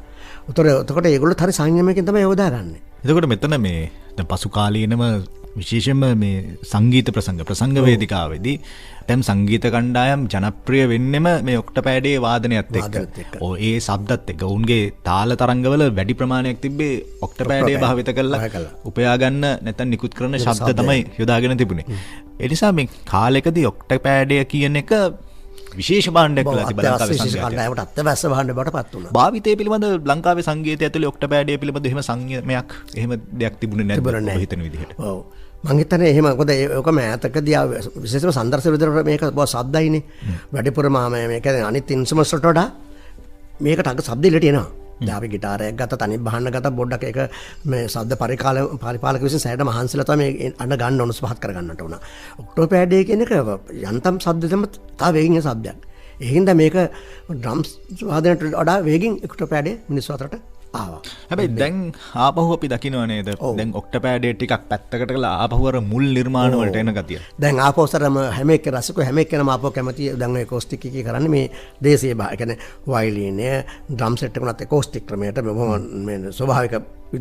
එතකොට ඒගොල්ලෝ හරි සංයමයෙන් තමයි යොදාගන්නේ. එතකොට මෙතන මේ දැන් පසු කාලීනම විශේෂයෙන්ම මේ සංගීත ප්‍රසංග වේදිකාවේදී දැන් සංගීත කණ්ඩායම් ජනප්‍රිය වෙන්නෙම මේ ඔක්ටෝපෑඩේ වාදනයත් එක්ක. ඔය ඒ ශබ්දත් එක්ක උන්ගේ තාල තරංගවල වැඩි ප්‍රමාණයක් තිබ්බේ ඔක්ටෝපෑඩේ භාවිත කරලා උපයා ගන්න නැත්නම් නිකුත් කරන ශබ්ද තමයි යොදාගෙන තිබුණේ. ඒ නිසා මේ කාලෙකදී ඔක්ටෝපෑඩේ කියන එක විශේෂ භාණ්ඩයක් කියලා තිබුණා ලංකාවේ සංගීතයට. අත්‍යවශ්‍ය භාණ්ඩ බවට පත් වුණා. භාවිතය පිළිබඳ ලංකාවේ සංගීතය ඇතුලේ ඔක්ටෝපෑඩිය පිළිබඳ එහෙම සංයමයක් එහෙම දෙයක් තිබුණේ නැද්ද ඔබ හිතන විදිහට? ඔව්. මම හිතන්නේ එහෙම මොකද ඒකම ඈතකදී විශේෂම සන්දර්ශන විදිහට මේක බොහොම සද්දයිනේ. වැඩිපුරම මේ කියන්නේ අනිත් ඉන්ස්ට්‍රුමන්ට්ස් වලට වඩා මේකට අඟ සද්ද ඉලට එනවා. දැන් අපි ගිටාරයක් ගත්ත තනි භාණ්ඩ ගත්ත පොඩ්ඩක් ඒක මේ ශබ්ද පරිපාලක විසින් සෑහෙන මහන්සිලා තමයි මේ අඬ ගන්න උණුසු පහත් කර ගන්නට උනා. ඔක්ටෝපෑඩ් කියන එක යන්තම් ශබ්දෙම තා වේගින් ශබ්දයක්. ඒ හින්දා මේක ඩ්‍රම්ස් වාදනයට වඩා වේගින් ඔක්ටෝපෑඩ් මිනිස්සු අතරට ආවා. හැබැයි දැන් ආපහු අපි දකින්නව නේද? දැන් ඔක්ටෝපෑඩ් ටිකක් පැත්තකට කරලා ආපහු අර මුල් නිර්මාණ වලට එන ගතිය. දැන් ආපහුතරම හැම එක රසිකෝ හැම එකනම ආපහු කැමති දැන් ඔය එකෝස්ටික් එකේ කරන්නේ මේ දේශීය භාෂාව. කියන්නේ වයලීනය ඩ්‍රම් සෙට් එක උනත් එකෝස්ටික් ක්‍රමයට මේ ස්වභාවික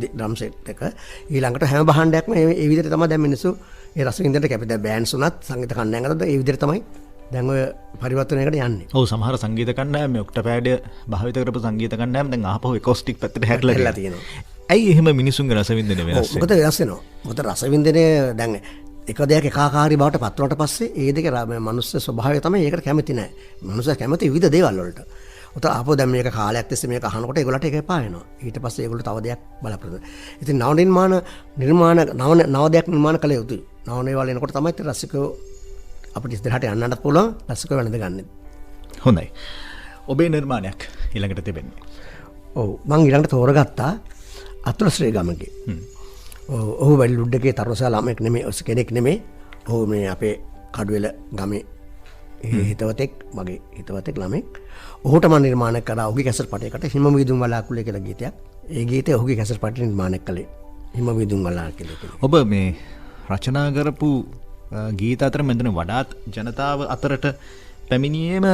ඩ්‍රම් සෙට් එක ඊළඟට හැම භාණ්ඩයක්ම මේ විදිහට තමයි දැන් මිනිස්සු ඒ රස විඳින්න කැපි. දැන් බෑන්ඩ්ස් උනත් සංගීත කණ්ඩායම් අතර ඒ විදිහට තමයි දැන් ඔය පරිවර්තනයකට යන්නේ. ඔව් සමහර සංගීත කණ්ඩායම් මේ ඔක්ටෝපෑඩ් භාවිත කරපු සංගීත කණ්ඩායම් දැන් ආපහු එකෝස්ටික් පැත්තට හැරිලා තියෙනවා. ඇයි එහෙම මිනිසුන්ගේ රසවින්දනය වෙනස් වෙන්නේ? මොකද වෙනස් වෙනවා. මොකද රසවින්දනය දැන් එක දෙයක් එකාකාරී බවට පත් වුණාට පස්සේ ඒ දෙක මනුස්ස ස්වභාවය තමයි ඒකට කැමති නැහැ. මනුස්සයා කැමති විවිධ දේවල් වලට. උතර ආපහු දැන් මේක කාලයක් තිස්සේ මේක අහනකොට ඒගොල්ලන්ට ඒක එපා වෙනවා. ඊට පස්සේ ඒගොල්ලෝ තව දෙයක් බලාපොරොත්තු වෙනවා. ඉතින් නව දෙයක් නිර්මාණ කළ යුතුයි. නව දේවල් එනකොට තමයි රසිකෝ අපිට ඉස්සරහට යන්නත් පුළුවන් රසිකව වෙනද ගන්න. හොඳයි. ඔබේ නිර්මාණයක් ඊළඟට තිබෙන්නේ. ඔව් මම ඊළඟට තෝරගත්තා අතුල ශ්‍රීගමගේ. ඔහු වැලිලුඩ් එකේ තරුණසා ළමෙක් නෙමෙයි කෙනෙක් නෙමෙයි. ඔහු මේ අපේ කඩුවෙල ගමේ හිතවතෙක් මගේ හිතවතෙක් ළමෙක්. ඔහුට මම නිර්මාණය කරා ඔහුගේ කැසට් පටයකට හිම විදුම් වලාකුළේ කියලා ගීතයක්. ඒ ගීතය ඔහුගේ කැසට් පටේ නිර්මාණය කළේ හිම විදුම් වලාකුළේ කියලා. ඔබ මේ රචනා කරපු ගීත අතර මෙතන වඩාත් ජනතාව අතරට පැමිණියේම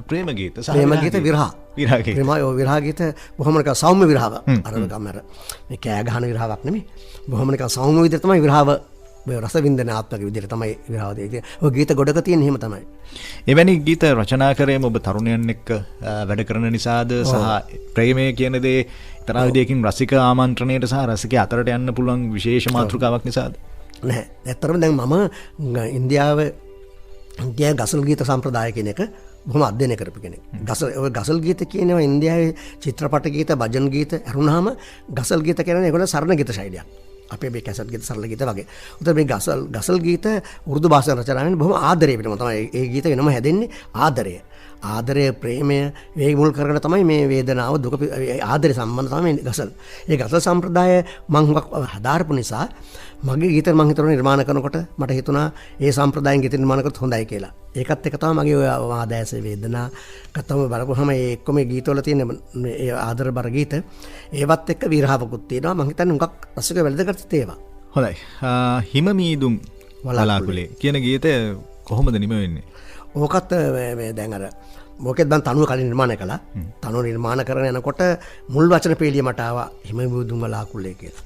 ප්‍රේම ගීත සහ ප්‍රේම ගීත විරහ ගීත විරහ ගීත බොහොම නිකන් සෞම්‍ය විරහව අර ගමර මේ කෑ ගහන විරහවක් නෙමෙයි බොහොම නිකන් සෞම්‍ය විදිහට තමයි විරහව රස වින්දනාත්මක විදිහට තමයි විරාවදේ තියෙන්නේ. ඔය ගීත ගොඩක තියෙන එහෙම තමයි. එවැනි ගීත රචනා කරේම ඔබ තරුණයන් එක්ක වැඩ කරන නිසාද සහ ප්‍රේමය කියන දේ තරහ විදියකින් රසික ආමන්ත්‍රණයට සහ රසික අතරට යන්න පුළුවන් විශේෂ මාතෘකාවක් නිසාද? නැහැ. ඇත්තටම දැන් මම ඉන්දියාවේ ගසල් ගීත සම්ප්‍රදාය කියන එක බොහොම අධ්‍යයනය කරපු කෙනෙක්. ගසල් ගීත කියනවා ඉන්දියාවේ චිත්‍රපට ගීත, භජන් ගීත ඇරුණාම ගසල් ගීත කියන්නේ ඒගොල්ලෝ සරණ ගීත ශෛලියක්. අපේ මේ කැසට් ගීත සරල ගීත වගේ. උතන මේ ගසල් ගීත උර්දු භාෂාවෙන් රචනා වෙන බොහොම ආදරය පිටම තමයි ඒ ගීත වෙනම හැදෙන්නේ. ආදරය ප්‍රේමය වේ මුල් කරගෙන තමයි මේ වේදනාව දුක ආදරය සම්බන්ධ තමයි මේ ගසල්. ඒ ගසල් සම්ප්‍රදාය මම හුඟක් හදාරපු නිසා මගේ ගීත මම හිතනවා නිර්මාණ කරනකොට මට හිතුණා ඒ සම්ප්‍රදායෙන් ගීත නිර්මාණ කරත් හොඳයි කියලා. ඒකත් එක තමයි මගේ ඔය ආදායස වේදනා කතම බලපුවම ඒ එක්කම මේ ගීතවල තියෙන ඒ ආදරබර ගීත ඒවත් එක්ක විරහවකුත් තියෙනවා. මම හිතන්නේ හුඟක් රසික වැළඳගත් ඒවා. හොඳයි. හිම මීදුම් වලාකුලේ කියන ගීතය කොහොමද නිම වෙන්නේ? ඕකත් දැන් අර මොකෙද මම තනුව කලින් නිර්මාණය කළා. තනුව නිර්මාණ කරන යනකොට මුල් වචන පේලිය මට ආවා හිම මීදුම් වලාකුලේ කියලා.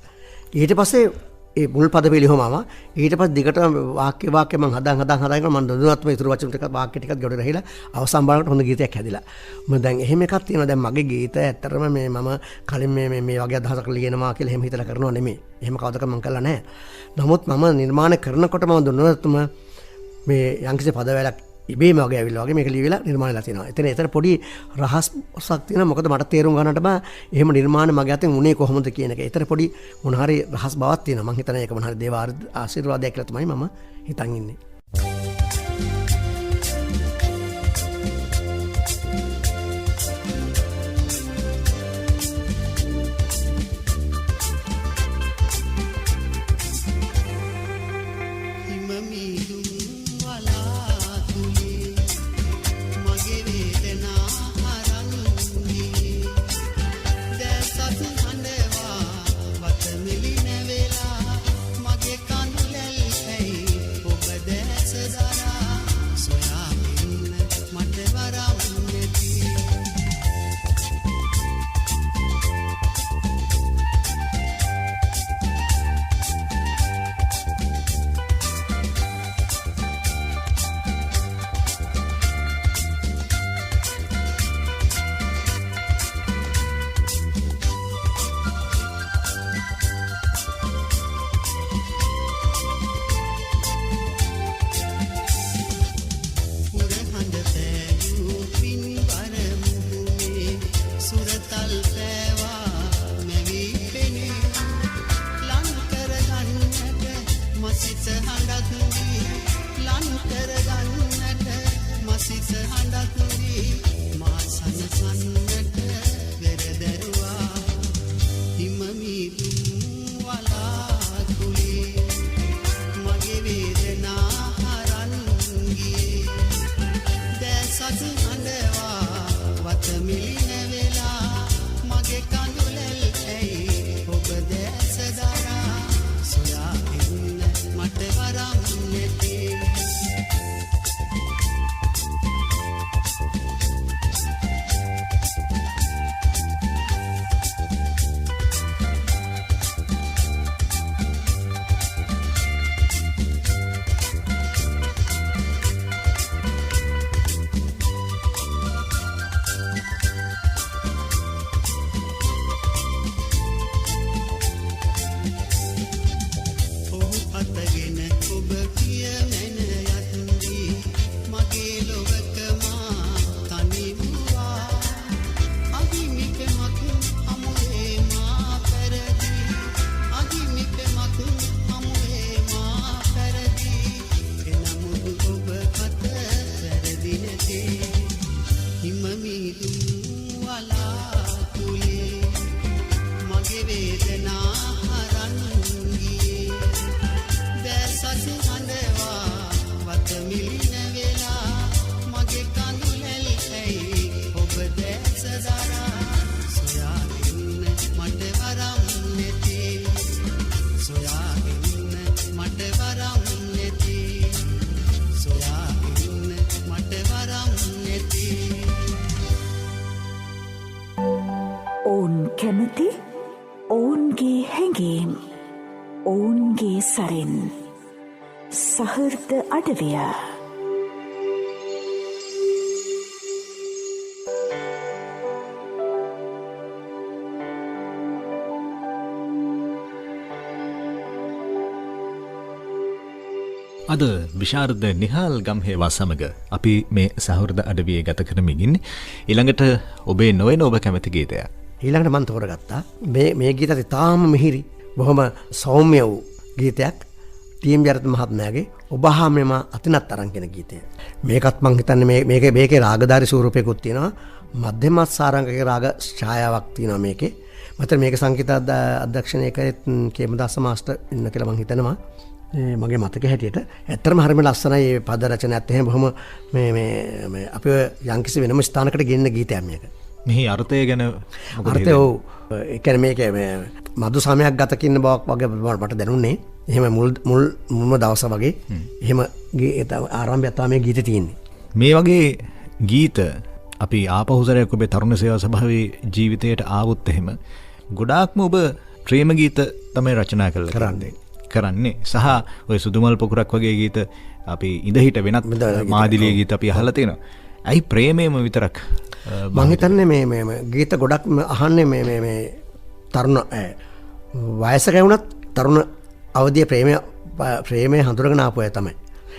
ඊට පස්සේ ඒ මුල් පද පේලිය හොමම ඊට පස්සේ දිගට වාක්‍ය මම හදාගෙන මම දුදුනත්ම ඉතුරු වචන ටිකක් වාක්‍ය ටිකක් ගොඩ රහිලා අවසන් බලනකොට හොඳ ගීතයක් හැදිලා. මම දැන් එහෙම එකක් තියෙනවා. දැන් මගේ ගීත ඇත්තටම මම කලින් මේ වගේ අදහසක් ලියනවා කියලා එහෙම හිතලා කරනව නෙමෙයි. එහෙම කවදාවත් මම කළා නැහැ. නමුත් මම නිර්මාණය කරනකොට මම දුදුනත්ම මේ යම්කිසි පදවැලක් ඉබේම වගේ ඇවිල්ලා වගේ මේක ලියවිලා නිර්මාණයලා තියෙනවා. එතන පොඩි රහසක් තියෙනවා. මොකද මට තේරුම් ගන්නට බෑ එහෙම නිර්මාණ මගේ අතින් උනේ කොහොමද කියන එක. එතන පොඩි මොන හරි රහස් බවක් තියෙනවා. මම හිතන්නේ ඒක මොන හරි දේව ආශිර්වාදයක් කියලා තමයි මම හිතන් ඉන්නේ. කැමති ඔවුන්ගේ හැඟීම් ඔවුන්ගේ සරෙන් සහෘද අඩවිය. අද විශාරද නිහාල් ගම්හේවා සමග අපි මේ සහෘද අඩවියේ ගත කරමින් ඉන්නේ. ඊළඟට ඔබේ නොවන ඔබ කැමති ගීතයක්. ඊළඟට මම තෝරගත්තා මේ ගීතය තාම මිහිරි බොහොම සෞම්‍ය වූ ගීතයක් ටීම් ජරත් මහත්මයාගේ ඔබ හා මෙම අතිනත් තරම් කියන ගීතය. මේකත් මං හිතන්නේ මේකේ රාගධාරී ස්වරූපයකුත් තියෙනවා. මධ්‍යමත් සාරංගික රාග ඡායාවක් තියෙනවා මේකේ. මත මේක සංගීත අධ්‍යක්ෂණය කරේ කේමදාස මාස්ටර් ඉන්න කියලා මං හිතනවා. මගේ මතක හැටියට ඇත්තටම හරිම ලස්සනයි මේ පද රචනයත් එහෙම බොහොම මේ අපි යම්කිසි වෙනම ස්ථානකට ගෙන්න ගීතයක් මේක. මෙහි අර්ථය ගැන අර්ථය ඔව් ඒ කියන්නේ මේක මේ මధు සමයක් ගත කින්න බවක් වගේ මට දැනුන්නේ. එහෙම මුල්ම දවස වගේ එහෙම ආරම්භය තමයි මේ ගීතේ තියෙන්නේ. මේ වගේ ගීත අපි ආපහුසරයක් ඔබේ තරුණ සේවා සභාවේ ජීවිතයට ආවොත් එහෙම ගොඩාක්ම ඔබ ප්‍රේම ගීත තමයි රචනා කරන්නේ සහ ඔය සුදුමල් පොකුරක් වගේ ගීත අපි ඉඳහිට වෙනත් මාදිලිය ගීත අපි අහලා තියෙනවා. ඇයි ප්‍රේමයම විතරක් මං හිතන්නේ මේ ගීත ගොඩක් අහන්නේ මේ තරුණ වයසක වුණත් තරුණ අවදියේ ප්‍රේමය හඳුනගෙන ආපු අය තමයි.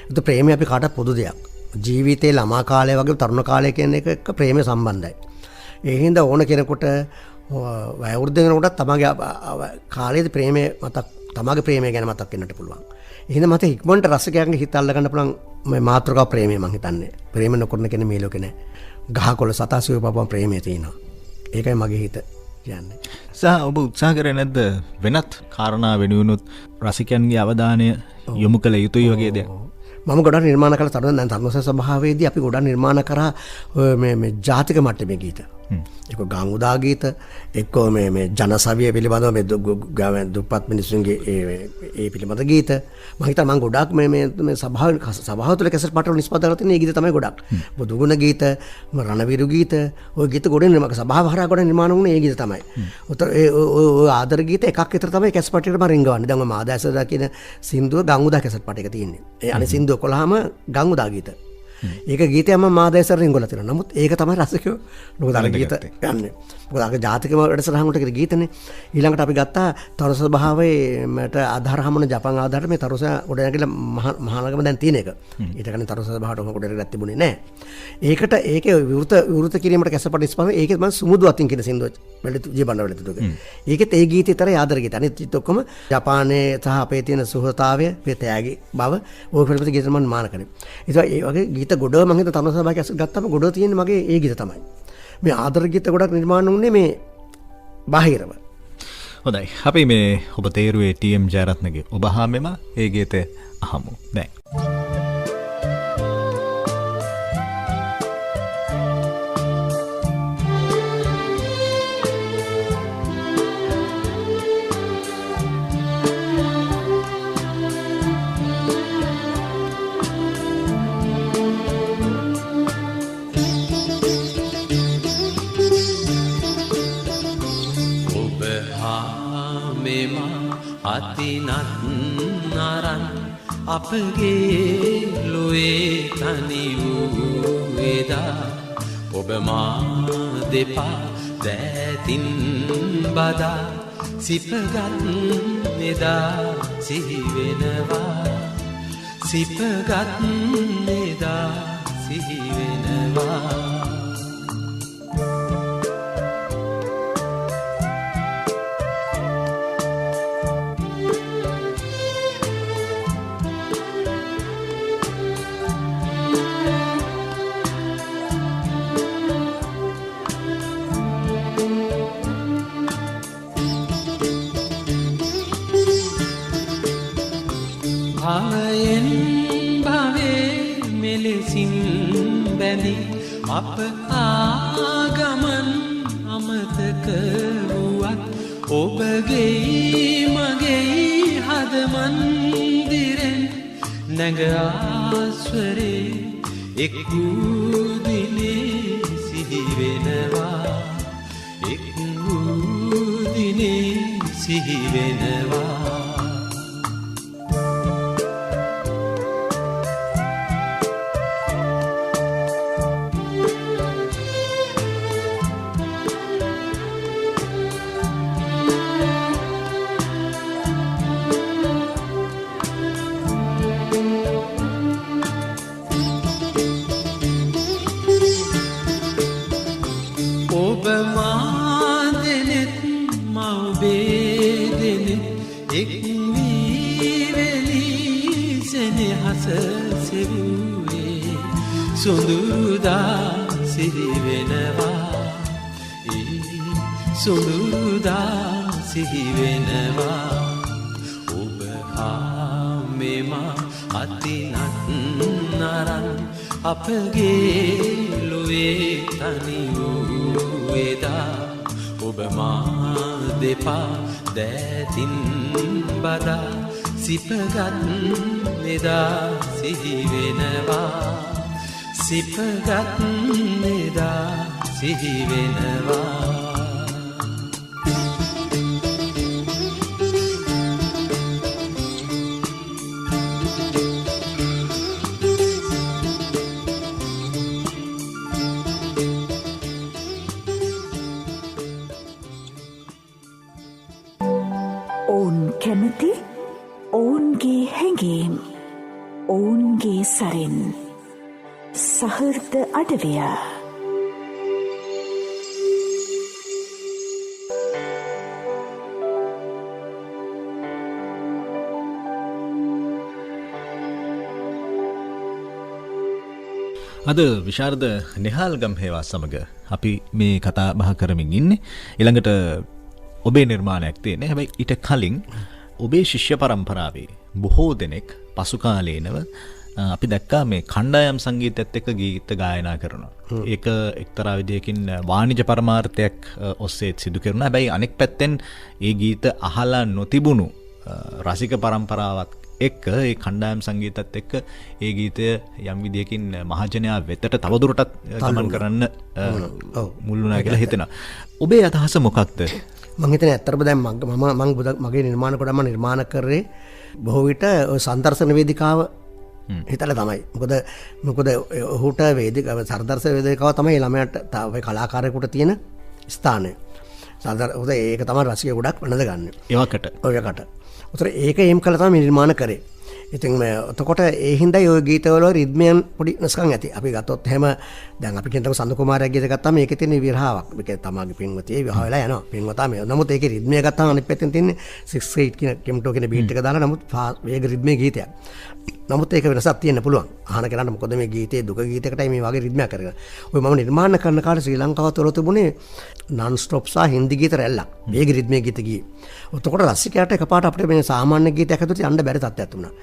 ඒත් ප්‍රේමය අපි කාටත් පොදු දෙයක්. ජීවිතේ ළමා කාලය වගේ තරුණ කාලය කියන එක එක්ක ප්‍රේමය සම්බන්ධයි. ඒ හින්දා ඕන කෙනෙකුට වයෝවෘද්ධ වෙනකොටත් තමගේ කාලයේදී ප්‍රේමය මතක් තමගේ ප්‍රේමය ගැන මතක් වෙන්නට පුළුවන්. ඒ හින්දා මට ඉක්මනට රසිකයන්ගේ හිත අල්ල ගන්න පුළුවන් මේ මාතෘකා ප්‍රේමය මං හිතන්නේ. ප්‍රේම නොකරන කෙනෙක් මේ ලෝකේ නැහැ. ගහකොළ සතාසියෝ පපුවම ප්‍රේමය තියෙනවා. ඒකයි මගේ හිත කියන්නේ. සහ ඔබ උත්සාහ කරේ නැද්ද වෙනත් කාරණා වෙනුවනුත් රසිකයන්ගේ අවධානය යොමු කළ යුතුයි වගේ දෙයක්? මම ගොඩක් නිර්මාණ කළ තරුණ සභාවේදී අපි ගොඩක් නිර්මාණ කරා මේ ජාතික මට්ටමේ ගීත. එක්ක ගංගුදා ගීත එක්ක මේ ජනසවිය පිළිබඳව මේ දුප්පත් මිනිස්සුන්ගේ ඒ පිළිබඳ ගීත මම හිතනවා මම ගොඩක් මේ සභාව තුළ කැසට් පාටවල නිෂ්පාදනය කරලා තියෙන ඒ ගීත තමයි ගොඩක්. බුදුගුණ ගීත, රණවිරු ගීත, ওই ගීත ගොඩේ මම සභාව හරහා ගොඩ නිර්මාණ වුණේ ඒ ගීත තමයි. උතර ඒ ආදර ගීත එකක් විතර තමයි කැසට් පාටේට මම රිංගවන්නේ. දැන් මම ආදාසදා කියන සින්දුව ගංගුදා කැසට් පාටේක තියෙන්නේ. ඒ අනේ සින්දුව 11ම ගංගුදා ගීත. ඒක ගීතයම මාදේශර රින්ගොල්ලා තියෙනවා. නමුත් ඒක තමයි රසිකයෝ මොකද අර ගීත ගන්න. මොකද අර ජාතිකම වැඩසටහන් වලට ගීතනේ. ඊළඟට අපි ගත්තා තරුණ සභාවේ මට ආධාර හමුන ජපාන් ආධාරට මේ තරුණ ගොඩ නැගිලා මහානගම දැන් තියෙන එක. ඊට කලින් තරුණ සභාවට ඔහොම ගොඩ නැගිලා තිබුණේ නැහැ. ඒකට ඒකේ විවෘත කිරීමට කැසපට ඉස්පන ඒකෙත් මම සුමුදු අතින් කියන සින්දුව වෙලතු ජීබණ්ඩ වෙලතුක. ඒකෙත් ඒ ගීතය විතරයි ආදර ගීත. අනිත් ඔක්කොම ජපානයේ සහ අපේ තියෙන සුහතාවය, ප්‍රත්‍යාගී බව ඕක පිළිබඳ ගීත මම මාන කරේ. ඒ වගේ ගීත ගොඩ මම හිත තරුණ සභාවක ගත්තම ගොඩ තියෙන්නේ මගේ ඒ ගීත තමයි. මේ ආදර ගීත ගොඩක් නිර්මාණය වුණේ මේ බාහිරව. හොඳයි. අපි මේ ඔබ තේරුවේ ටීඑම් ජයරත්නගේ ඔබ හා මෙම ඒ ගීතය අහමු. දැන් අතිනත් නරන් අපගේ ලොවේ තනි වූ එදා ඔබ මා දෙපා දෑතින් බදා සිපගත් එදා සිහි වෙනවා සිපගත් එදා සිහි වෙනවා භවයෙන් භවේ මෙලෙසින් බැඳි අප ආගමන් අමතක වුවත් ඔබගේ මගේ හද මන්දිරෙන් නැග ආස්වරේ එක් වූ දිනේ සිහි වෙනවා එක් වූ දිනේ සිහි වෙනවා කිව්වේ සුඳුරුදා සිහි වෙනවා සුඳුරුදා සිහි වෙනවා ඔබ හා මෙම අතිනත් නරන් අපගේ ලොවේ තනි වූ එදා ඔබ මා දෙපා දෑතින් බදා සිපගත් එදා සිහි වෙනවා සිපගත් එදා සිහි වෙනවා ඔවුන් කැමති ඔවුන්ගේ හැඟීම් ඔවුන්ගේ සරෙන් සහෘද අඩවිය අද විශාරද නිහාල් ගම්හේවා සමග අපි මේ කතා බහ කරමින් ඉන්නේ ඊළඟට ඔබේ නිර්මාණයක් තියෙන්නේ හැබැයි ඊට කලින් ඔබේ ශිෂ්‍ය පරම්පරාවේ බොහෝ දෙනෙක් පසු කාලේනව අපි දැක්කා මේ කණ්ඩායම් සංගීතයත් එක්ක ගීත ගායනා කරනවා. ඒක එක්තරා විදියකින් වාණිජ පරමාර්ථයක් ඔස්සේ සිදු කරනවා. හැබැයි අනෙක් පැත්තෙන් ඒ ගීත අහලා නොතිබුණු රසික පරම්පරාවක් එක්ක ඒ කණ්ඩායම් සංගීතයත් එක්ක ඒ ගීතය යම් විදියකින් මහජනයා වෙතට තවදුරටත් ගමන් කරන්න මුල් වුණා කියලා හිතෙනවා. ඔබේ අදහස මොකක්ද? මං හිතන්නේ ඇත්තටම දැන් මගේ නිර්මාණ කොටම නිර්මාණ කරේ බොහෝ විට ඔය සම්දර්ශන වේදිකාව හිතලා තමයි. මොකද ඔහුට වේදිකාව සම්දර්ශන වේදිකාව තමයි ළමයාට ඔය කලාකාරයෙකුට තියෙන ස්ථානය. ඒක තමයි රසිකය ගොඩක් වෙනද ගන්න. ඔයකට. උතර ඒක එම් කළා තමයි නිර්මාණ කරේ. ඉතින් එතකොට ඒ හින්දා ඔය ගීතවල රිද්මයන් පොඩි නැස්කම් ඇති. අපි ගත්තොත් එහෙම දැන් අපි කියනකො සඳ කුමාරයා ගීත ගත්තාම ඒකේ තියෙන විරහාවක්. මේක තමගේ පින්වතිය විවාහ වෙලා යනවා. පින්වතා මේ. නමුත් ඒකේ රිද්මය ගත්තාම අනිත් පැත්තෙන් තියෙන්නේ 6/8 කියන කෙම්ටෝ කියන බීට් එක දාලා නමුත් වේග රිද්මේ ගීතයක්. නමුත් ඒක වෙනසක් තියෙන්න පුළුවන්. අහන කෙනාට මොකද මේ ගීතේ දුක ගීතයකටයි මේ වගේ රිද්මයක් කරගෙන. ඔය මම නිර්මාණ කරන කාලේ ශ්‍රී ලංකාව තුළ තිබුණේ non stop සහ හින්දි ගීත රැල්ලක්. වේග රිද්මේ ගීත ගියේ. එතකොට රසිකයාට එකපාරට අපිට මේ සාමාන්‍ය ගීතයක් ඇතුළත යන්න බැරි තත්ත්වයක් තිබුණා.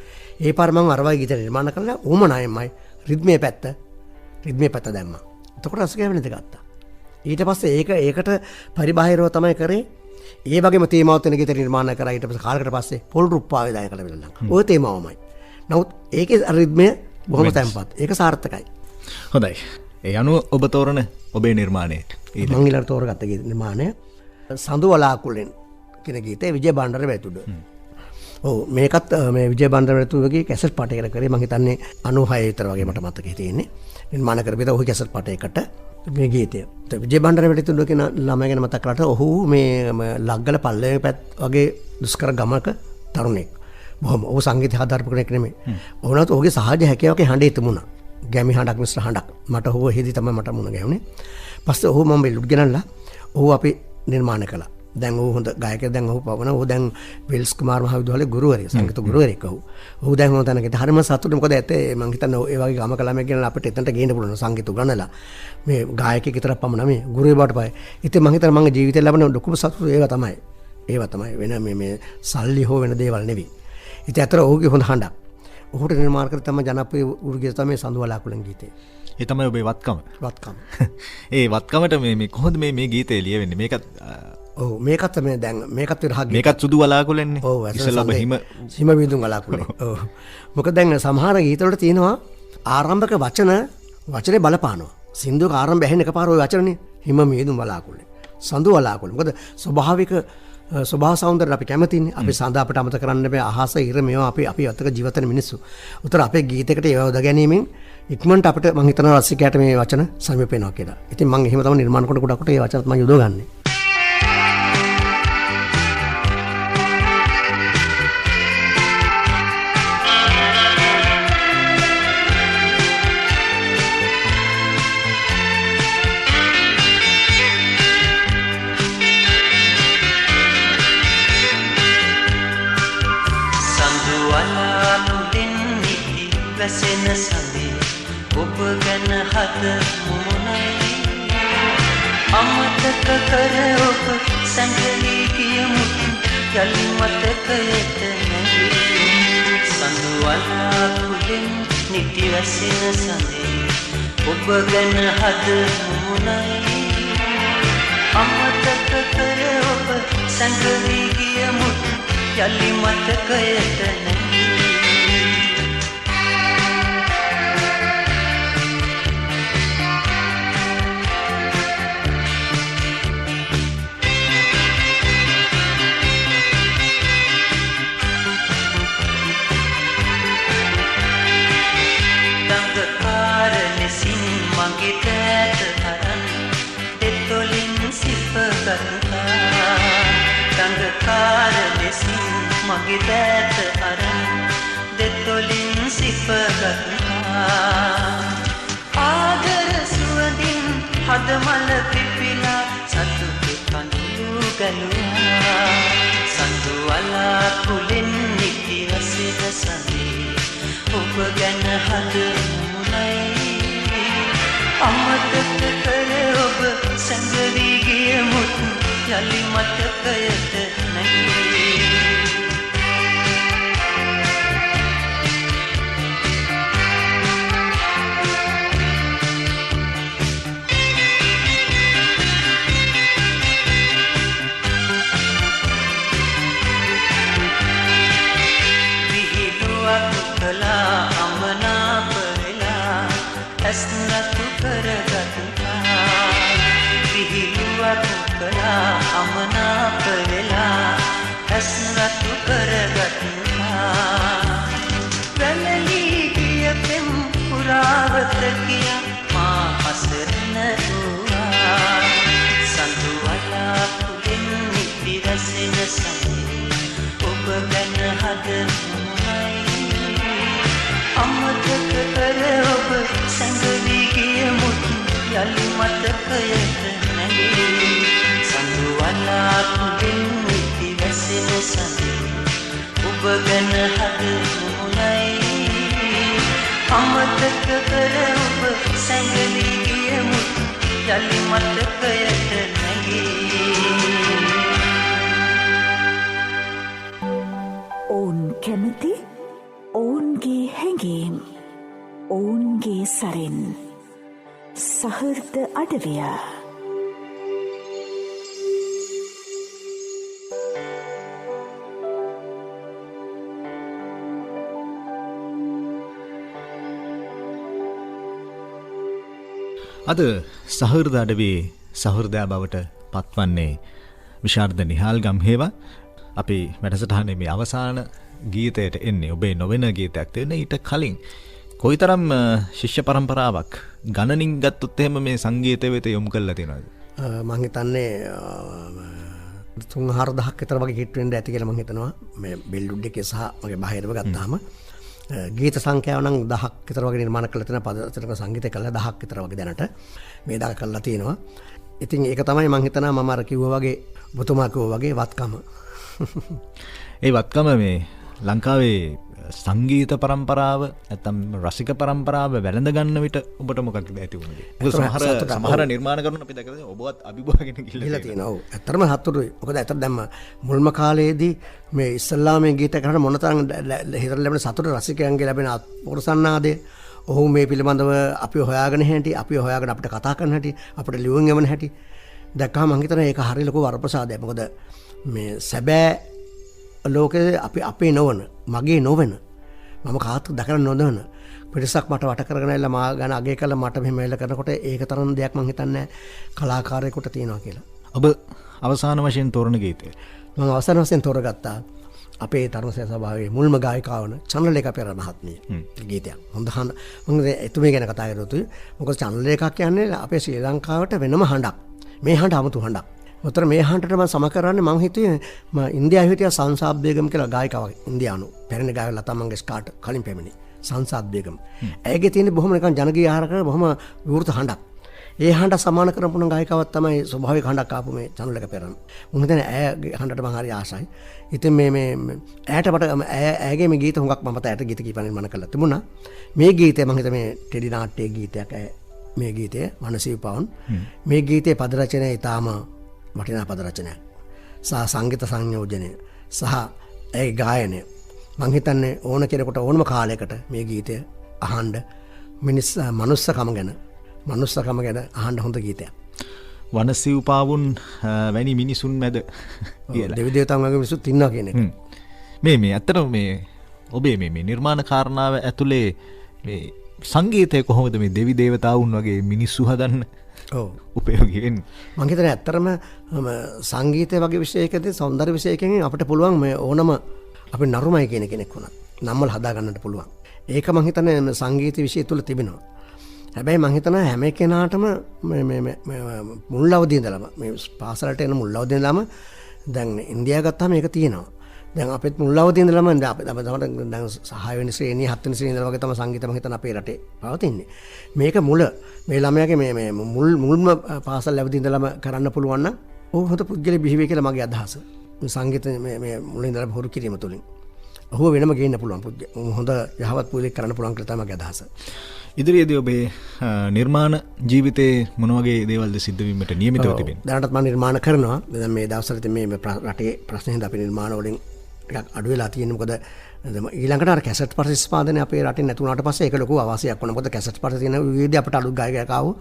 ඒ පාර මම අර වගේ ගීත නිර්මාණ කළා උමනායෙන්මයි රිද්මේ පැත්ත දැම්මා. එතකොට රසිකයා වෙනද ගත්තා. ඊට පස්සේ ඒකට පරිබාහිරව තමයි කරේ. ඒ වගේම තේමාවත් වෙන ගීත නිර්මාණ කරා. ඊට පස්සේ කාලයකට පස්සේ පොල් රුප්පාවේ දායක කළ වෙලක්. ඔය තේමාවමයි. නමුත් ඒකේ රිද්මය බොහොම තැම්පත්. ඒක සාර්ථකයි. හොඳයි. ඒ අනුව ඔබ තෝරන ඔබේ නිර්මාණය මම ඊළඟට තෝරගත්ත නිර්මාණය සඳු වලාකුළෙන් කියන ගීතේ විජය බණ්ඩාර වැතුඩ. ඔව් මේකත් මේ විජය බණ්ඩාර වැතුඩගේ කැසට් පාටයකට කරේ මම හිතන්නේ 96 විතර වගේ මට මතකයි තියෙන්නේ. නිර්මාණ කරපිට ඔහු කැසට් පාටයකට මේ ගීතය. විජය බණ්ඩාර වැතුඩ කියන ළමයා ගැන මතක් කරලා ඔහු මේ ලග්ගල පල්ලේ පැත් වගේ දුෂ්කර ගමක තරුණෙක්. බොහොම ඔහු සංගීත ආධාරපු කෙනෙක් නෙමෙයි. ඔහුනත් ඔහුගේ සහජ හැකියාවක හඬේ තිබුණා. ගැමි හඬක් මිශ්‍ර හඬක්. මට ඔහු එහෙදි තමයි මට මුණ ගැහුනේ. පස්සේ ඔහු මම බෙල්ලුත් ගෙනල්ලා ඔහු අපි නිර්මාණ කළා. දැන් ඔහු හොඳ ගායකයෙක්. දැන් ඔහු පවන ඔහු දැන් වෙල්ස් කුමාර මහවිද්‍යාලයේ ගුරුවරයෙක් සංගීත ගුරුවරයෙක් ඔහු. ඔහු දැන් හොඳ තැනකට හරිම සතුටුයි. මොකද ඇත්තේ මම හිතන්නේ ඒ වගේ ගමක ළමයෙක් ගෙනල්ලා අපිට එතනට ගේන්න පුළුවන් සංගීත උගන්වලා. මේ ගායකයෙක් විතරක් පමණ නෙමෙයි ගුරුවරයෙක් බවට පයි. ඉතින් මම හිතන්නේ මගේ ජීවිතේ ලැබෙන ලොකුම සතුට ඒවා තමයි. වෙන මේ සල්ලි හෝ වෙන දේවල් නෙවෙයි. ඉතින් අතර ඔහුගේ හොඳ හඬක්. ඔහුට නිර්මාණ කර තමයි ජනප්‍රිය උරුගිය තමයි සඳු වලාකුළෙන් ගීතේ. ඒ තමයි ඔබේ වත්කම. ඒ වත්කමට මේ කොහොමද මේ ගීතය ලියවෙන්නේ? මේකත් ඔව් මේකත් මේ දැන් මේකත් විරහ ගීත. මේකත් සුදු වලාකුළෙන්නේ. ඔව් ඉස්සෙල්ලා හිම බිඳුන් වලාකුළේ. ඔව්. මොකද දැන් සමහර ගීතවල තියෙනවා ආරම්භක වචනේ බලපානවා. සින්දුවක ආරම්භය ඇහෙන එකපාර ওই වචනේ හිම බිඳුන් වලාකුළේ. සඳු වලාකුළේ. මොකද ස්වභාව සෞන්දර්යය අපි කැමතින්නේ. අපි සඳ අපිට අමතක කරන්න බෑ. අහස ඉර මේවා අපි අතක ජීවත් වෙන මිනිස්සු. උතර අපේ ගීතයකට ඒව උදා ගැනීමෙන් ඉක්මනට අපිට මම හිතනවා රසිකයාට මේ වචන සමීප වෙනවා කියලා. ඉතින් මම එහෙම තමයි නිර්මාණ කොට ගොඩක් කොට ඒ වචනත් මම යොදවගන්නේ. වැසෙන සඳ සඳේ ඔබ ගැන හද මොනයි අමතක කර ඔබ සැඟවී ගිය මුතු යලි මතකයට නැගී සඳු වලාකුළෙන් නිති වැසෙන සඳේ ඔබ ගැන හද මොනයි අමතක කර ඔබ සැඟවී ගිය මුතු යලි මතකයට නැගී දඟකාර ලෙසින් මගේ දෑත අරන් දෙතොලින් සිපගත්තා ආදර සුවඳින් හදමල පිපිලා සතුටු කඳුළු ගැලුවා සඳු වලාකුළෙන් නිති රසෙද සඳේ ඔබ ගැන හද මුණයි අමතක කර ඔබ සැඟවී ගිය මුතු යලි මතකයට නැගී විහිළුවක් කළා අමනාප වෙලා ඇස් නතු කරගත්තා විහිළුවක් කළා අමනාප වෙලා ඇස් නතු කරගත්තා වැළලී ගිය පෙම් පුරාවත කියා මා අසරණ වූවා සඳු වලාකුළෙන් නිති රසෙන සඳේ ඔබ ගැන හද මොනයි අමතක කර ඔබ සැඟවී ගිය මුතු යලි මතකයට නැගී සඳු වලාකුළෙන් නිති වැසෙන සඳේ ඔබ ගැන හද මොනයි අමතක කර ඔබ සැඟවී ගිය මුතු යලි මතකයට නැගී ඔවුන් කැමති ඔවුන්ගේ හැඟීම් ඔවුන්ගේ සරෙන් සහෘද අඩවිය අද සහෘද අඩවියේ සහෘදයා බවට පත්වන්නේ විශාරද නිහාල් ගම්හේවා අපි වැඩසටහනේ මේ අවසාන ගීතයට එන්නේ ඔබේ නොවන ගීතයක් දෙන්න ඊට කලින් කොයිතරම් ශිෂ්‍ය පරම්පරාවක් ගණනින් ගත්තොත් එහෙම මේ සංගීතය වෙත යොමු කරලා තියෙනවද මම හිතන්නේ 3-4000ක් විතර වගේ හිට වෙන්න ඇති කියලා මම හිතනවා මේ බිල්ඩුඩ් එකේ සහ මගේ බාහිරව ගත්තාම ගීත සංඛ්‍යාව නම් 10ක් විතර වගේ නිර්මාණ කරලා තියෙනවා පද රචන සංගීතය කළා 10ක් විතර වගේ දැනට මේ දා කරලා තියෙනවා ඉතින් ඒක තමයි මම හිතනවා මම අර කිව්වා වගේ ඔබතුමා කිව්වා වගේ වත්කම ඒ වත්කම මේ ලංකාවේ සංගීත පරම්පරාව නැත්නම් රසික පරම්පරාව වැළඳ ගන්න විට ඔබට මොකක්ද ඇති වුණේ? සමහර නිර්මාණකරුන් අපි දැකලා ඔබවත් අභිභාගගෙන ගිහිල්ලා තියෙනවා. ඔව්. ඇත්තටම හතුරුයි. මොකද ඇත්තට දැම්ම මුල්ම කාලයේදී මේ ඉස්ලාමයේ ගීත කරන මොනතරම් හිතට ලැබෙන සතුට රසිකයන්ගේ ලැබෙන පොරසන්නාදය ඔහු මේ පිළිබඳව අපි හොයාගෙන හැටි අපි හොයාගෙන අපිට කතා කරන හැටි අපිට ලියුම් යවන හැටි දැක්කම මම හිතනවා ඒක හරිය ලොකු වරප්‍රසාදයක්. මොකද මේ සැබෑ ලෝකේ අපි අපේ නොවන මගේ නොවන මම කාත් දැකලා නොදවන පිරිසක් මට වට කරගෙන ඇවිල්ලා මා ගැන අගය කළා මට මෙහෙම එල්ල කරනකොට ඒක තරම් දෙයක් මම හිතන්නේ කලාකාරයෙකුට තියෙනවා කියලා. ඔබ අවසාන වශයෙන් තෝරන ගීතය මම අවසාන වශයෙන් තෝරගත්තා අපේ තරුණ සභාවේ මුල්ම ගායිකාව වන චන්ද්‍රලේඛා පෙරේර මහත්මිය ගීතයක්. හොඳ මම එතුමිය ගැන කතා කරලා මොකද චන්ද්‍රලේඛා කියන්නේ අපේ ශ්‍රී ලංකාවට වෙනම හඬක්. මේ හඬ 아무තු හඬක්. උතර මේ හඬට මම සම කරන්නේ මම හිතුවේ ඉන්දියාවේ හිටිය සංසාත් බේගම් කියලා ගායිකාවක් ඉන්දියානු පැරණි ගායක ලතා මංගেশකර්ට කලින් පැමිණි සංසාත් බේගම්. ඇයගේ තියෙන බොහොම නිකන් ජනගීය ආහාර කරන බොහොම විවෘත හඬක්. ඒ හඬ සමාන කරපුණ ගායිකාවක් තමයි ස්වභාවික හඬක් ආපු මේ චනුලක පෙරම්. මම හිතන්නේ ඇය හඬට මම හරි ආසයි. ඉතින් මේ ඇයට මට ඇයගේ මේ ගීත හුඟක් මම ඇයට ගීත කීප නිර්මාණ කරලා තිබුණා. මේ ගීතය මම හිතන්නේ මේ ටෙඩි නාට්‍යයේ ගීතයක් මේ ගීතය මනසී පවුන්. මේ ගීතයේ පද රචනය ඊටාම වටිනා පද රචනයක්. සහ සංගීත සංයෝජනය සහ ඒ ගායනය මං හිතන්නේ ඕන කෙනෙකුට ඕනම කාලයකට මේ ගීතය අහන්න මනුස්සකම ගැන අහන්න හොඳ ගීතයක්. වනසිව් පාවුන් වැනි මිනිසුන් මැද දෙවි දේවතාවුන් වගේ මිනිස්සුත් ඉන්නවා කියන එක. මේ ඇත්තටම මේ ඔබේ මේ නිර්මාණ කාරණාව ඇතුලේ මේ සංගීතය කොහොමද මේ දෙවි දේවතාවුන් වගේ මිනිස්සු හදන්න උපයෝගී වෙන්නේ? මං හිතන්නේ ඇත්තටම සංගීතය වගේ විෂයකදී සෞන්දර්ය විෂයකකින් අපිට පුළුවන් මේ ඕනම අපි නරුමයි කියන කෙනෙක් වුණා නම්වල හදා ගන්නට පුළුවන්. ඒක මං හිතන්නේ සංගීත විෂය තුල තිබෙනවා. හැබැයි මං හිතනවා හැම කෙනාටම මුල් අවදියේ ඉඳලම මේ පාසලට එන මුල් අවදියේ ඉඳලම දැන් ඉන්දියාව ගත්තාම ඒක තියෙනවා. දැන් අපිත් මුල් අවදියේ ඉඳලම දැන් 6 වෙනි ශ්‍රේණිය 7 වෙනි ශ්‍රේණිය වගේ තමයි සංගීත මං හිතන අපේ රටේ පවතින්නේ. මේක මුල මේ ළමයාගේ මේ මුල්ම පාසල් අවදියේ ඉඳලම කරන්න පුළුවන් නම් ඔහු හොඳ පුද්ගලෙ බිහි වෙයි කියලා මගේ අදහස. සංගීත මේ මුලින් ඉඳලා හුරු කිරීම තුලින් ඔහුව වෙනම ගේන්න පුළුවන් හොඳ යහපත් පුද්ගලෙක් කරන්න පුළුවන් කියලා තමයි මගේ අදහස. ඉදිරියේදී ඔබේ නිර්මාණ ජීවිතේ මොන වගේ දේවල්ද සිද්ධ වීමට නියමිතව තිබෙන්නේ? දැනටත් මම නිර්මාණ කරනවා. දැන් මේ දවස්වලදී මේ රටේ ප්‍රශ්න හින්දා අපි නිර්මාණ වලින් ටිකක් අඩු වෙලා තියෙනවා. මොකද ඊළඟට අර කැසට් පට නිෂ්පාදනය අපේ රටේ නැතුණාට පස්සේ ඒක ලොකු අවාසියක් වුණා. මොකද කැසට් පට තියෙන විවිධ අපට අලුත් ගායකයෙක් ආවෝ.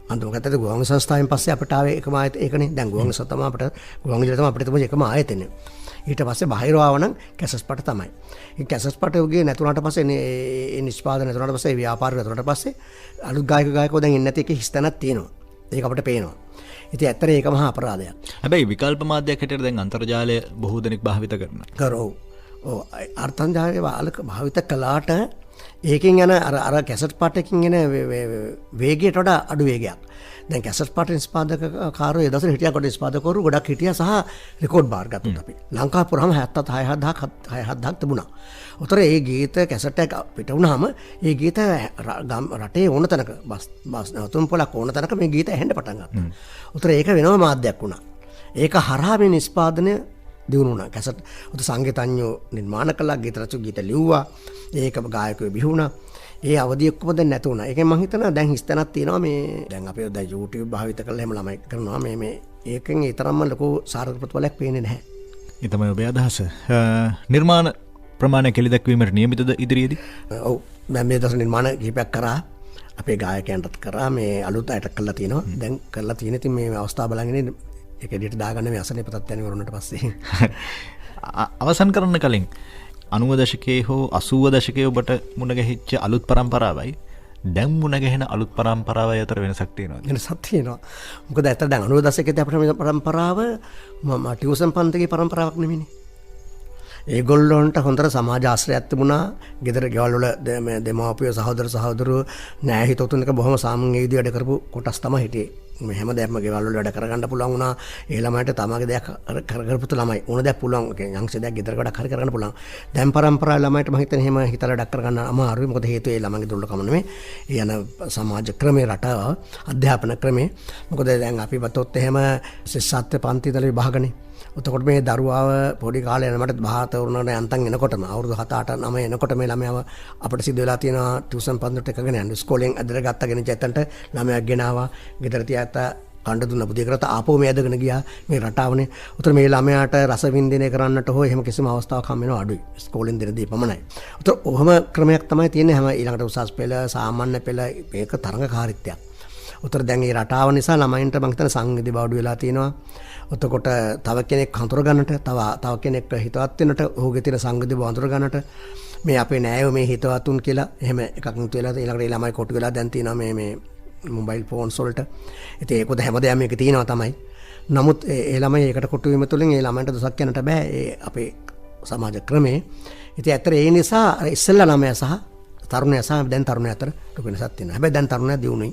අන්තිමකට ගුවන් සංස්ථාවෙන් පස්සේ අපිට ආවේ එකම ආයතනය ඒකනේ. දැන් ගුවන් සංස්ථාව තමයි අපිට ගුවන් විදුලිය තමයි අපිට තිබුණේ එකම ආයතනය. ඊට පස්සේ බාහිරව ආව නම් කැසට් පට තමයි. ඒ කැසට් පට උගේ නැතුණාට පස්සේ ඒ නිෂ්පාදනය නැතුණාට පස්සේ ව්‍යාපාරය නැතුණාට පස්සේ අලුත් ගායකයෝ දැන් ඉන්නේ නැති එකේ හිස්තැනක් තියෙනවා. ඒක අපිට පේනවා. ඉතින් ඇත්තට ඒක මහා අපරාධයක්. හැබැයි විකල්ප මාධ්‍යයක් හැටියට දැන් අන්තර්ජාලය බොහෝ දෙනෙක් භාවිත කරනවා. කරෝ. ඔව් අර්ථන්ජාලය භාවිත කළාට ඒකෙන් යන අර කැසට් පාටකින් එන වේගයට වඩා අඩු වේගයක්. දැන් කැසට් පාට නිෂ්පාදකකාරයෝ ඒ දවස්වල හිටියා කොට නිෂ්පාදකවරු ගොඩක් හිටියා සහ රෙකෝඩ් බාර් ගත්තා අපි. ලංකාව පුරාම 67000ක් තිබුණා. උතර ඒ ගීත කැසට් එක පිට වුණාම ඒ ගීත රටේ ඕන තැනක බස් නවතුම් පොලක් ඕන තැනක මේ ගීත ඇහෙන්න පටන් ගත්තා. උතර ඒක වෙනම මාධ්‍යයක් වුණා. ඒක හරහා මේ නිෂ්පාදනය දියුණු වුණා. කැසට් උත සංගීතඥයෝ නිර්මාණ කළා, ගීත රචක ගීත ලිව්වා, ඒක ගායකයෝ බිහුණා. ඒ අවධිය ඔක්කොම දැන් නැතු වුණා. ඒකෙන් මම හිතනවා දැන් හිස්තැනක් තියෙනවා මේ දැන් අපි දැන් YouTube භාවිත කරලා එහෙම ළමයි කරනවා මේ ඒකෙන් ඒ තරම්ම ලොකු සාර්ථක ප්‍රතිඵලයක් පේන්නේ නැහැ. ඒ තමයි ඔබේ අදහස. නිර්මාණ ප්‍රමාණය කෙලි දැක්වීමට නියමිතද ඉදිරියේදී? ඔව්. දැන් මේ දවස් නිර්මාණ කිහිපයක් කරා. අපේ ගායකයන්ටත් කරා මේ අලුත් අයට කරලා තියෙනවා. දැන් කරලා තියෙන ඉතින් මේ අවස්ථාව බලගෙන ඒක එළියට දාගන්න මේ අසනීප තත්ත්වයන් වරුණට පස්සේ අවසන් කරන්න කලින් 90 දශකයේ හෝ 80 දශකයේ ඔබට මුණ ගැහිච්ච අලුත් පරම්පරාවයි දැන් මුණ ගැහෙන අලුත් පරම්පරාවයි අතර වෙනසක් තියෙනවද? වෙනසක් තියෙනවා. මොකද ඇත්තට දැන් 90 දශකයේදී අපිට මේ පරම්පරාව ටියුෂන් පන්තිගේ පරම්පරාවක් නෙමෙයිනේ. ඒගොල්ලොන්ට හොඳට සමාජ ආශ්‍රයයක් තිබුණා. ගෙදර ගෙවල් වල දෙමාපියෝ සහෝදර නෑ හිතවතුන් එක බොහොම සාමූහිකව වැඩ කරපු කොටස් තමයි හිටියේ. මේ හැමදේම ගෙවල් වල වැඩ කරගන්න පුළුවන් වුණා. ඒ ළමයිට තමගේ දෙයක් කරගන්න ළමයි ඕන දෙයක් පුළුවන්. යම්සේ දෙයක් ගෙදර වැඩක් හරි කරගන්න පුළුවන්. දැන් පරම්පරාවේ ළමයිට මම හිතන්නේ එහෙම හිතලා වැඩක් කරගන්න අමාරුයි. මොකද හේතුව ඒ ළමගේ දුර්ලභකම නෙමෙයි. ඒ යන සමාජ ක්‍රමේ රට අධ්‍යාපන ක්‍රමේ. මොකද දැන් අපි බතොත් එහෙම ශිෂ්‍යත්ව පන්ති ඉඳලා විභාගනේ. එතකොට මේ දරුවාව පොඩි කාලේ යනකොට බහාත වුණාට යන්තම් එනකොටම අවුරුදු 7 8 9 එනකොට මේ ළමයාව අපිට සිද්ධ වෙලා තියෙනවා ටියුෂන් පන්තිට එකගෙන යන්න. ඉස්කෝලෙන් ඇදලා ගත්තගෙන චැත්තන්ට ළමයා ගෙනාවා. ගෙදර තියාත කණ්ඩ දුන්න බුදිය කරත ආපහු මේ ඇදගෙන ගියා මේ රටාවනේ. උතර මේ ළමයාට රස වින්දිනය කරන්නට හෝ එහෙම කිසිම අවස්ථාවක් හම් වෙනව අඩුයි. ඉස්කෝලෙන් දෙන දේ පමණයි. උතර ඔහම ක්‍රමයක් තමයි තියෙන්නේ. හැම ඊළඟට උසස් පෙළ සාමාන්‍ය පෙළ මේක තරඟකාරීත්වයක්. උතර දැන් මේ රටාව නිසා ළමයින්ට මං හිතන සංවිධි බවඩු වෙලා තියෙනවා. එතකොට තව කෙනෙක් හඳුර ගන්නට තව කෙනෙක් හිතවත් වෙනට ඔහුගේ තියෙන සංගති බව හඳුර ගන්නට මේ අපේ නෑයෝ මේ හිතවතුන් කියලා එහෙම එකක් නිතු වෙලා ඊළඟට ළමයි කොටු වෙලා දැන් තියෙනවා මේ මොබයිල් ෆෝන්ස් වලට. ඉතින් ඒකද හැමදේම මේක තියෙනවා තමයි. නමුත් ඒ ළමයි ඒකට කොටු වීම තුළින් ඒ ළමයින්ට දොසක් කියන්නට බෑ ඒ අපේ සමාජ ක්‍රමේ. ඉතින් ඇත්තට ඒ නිසා ඉස්සෙල්ලා ළමයා සහ තරුණයා සහ දැන් තරුණයා අතර ලොකු වෙනසක් තියෙනවා. හැබැයි දැන් තරුණයා දියුණුයි.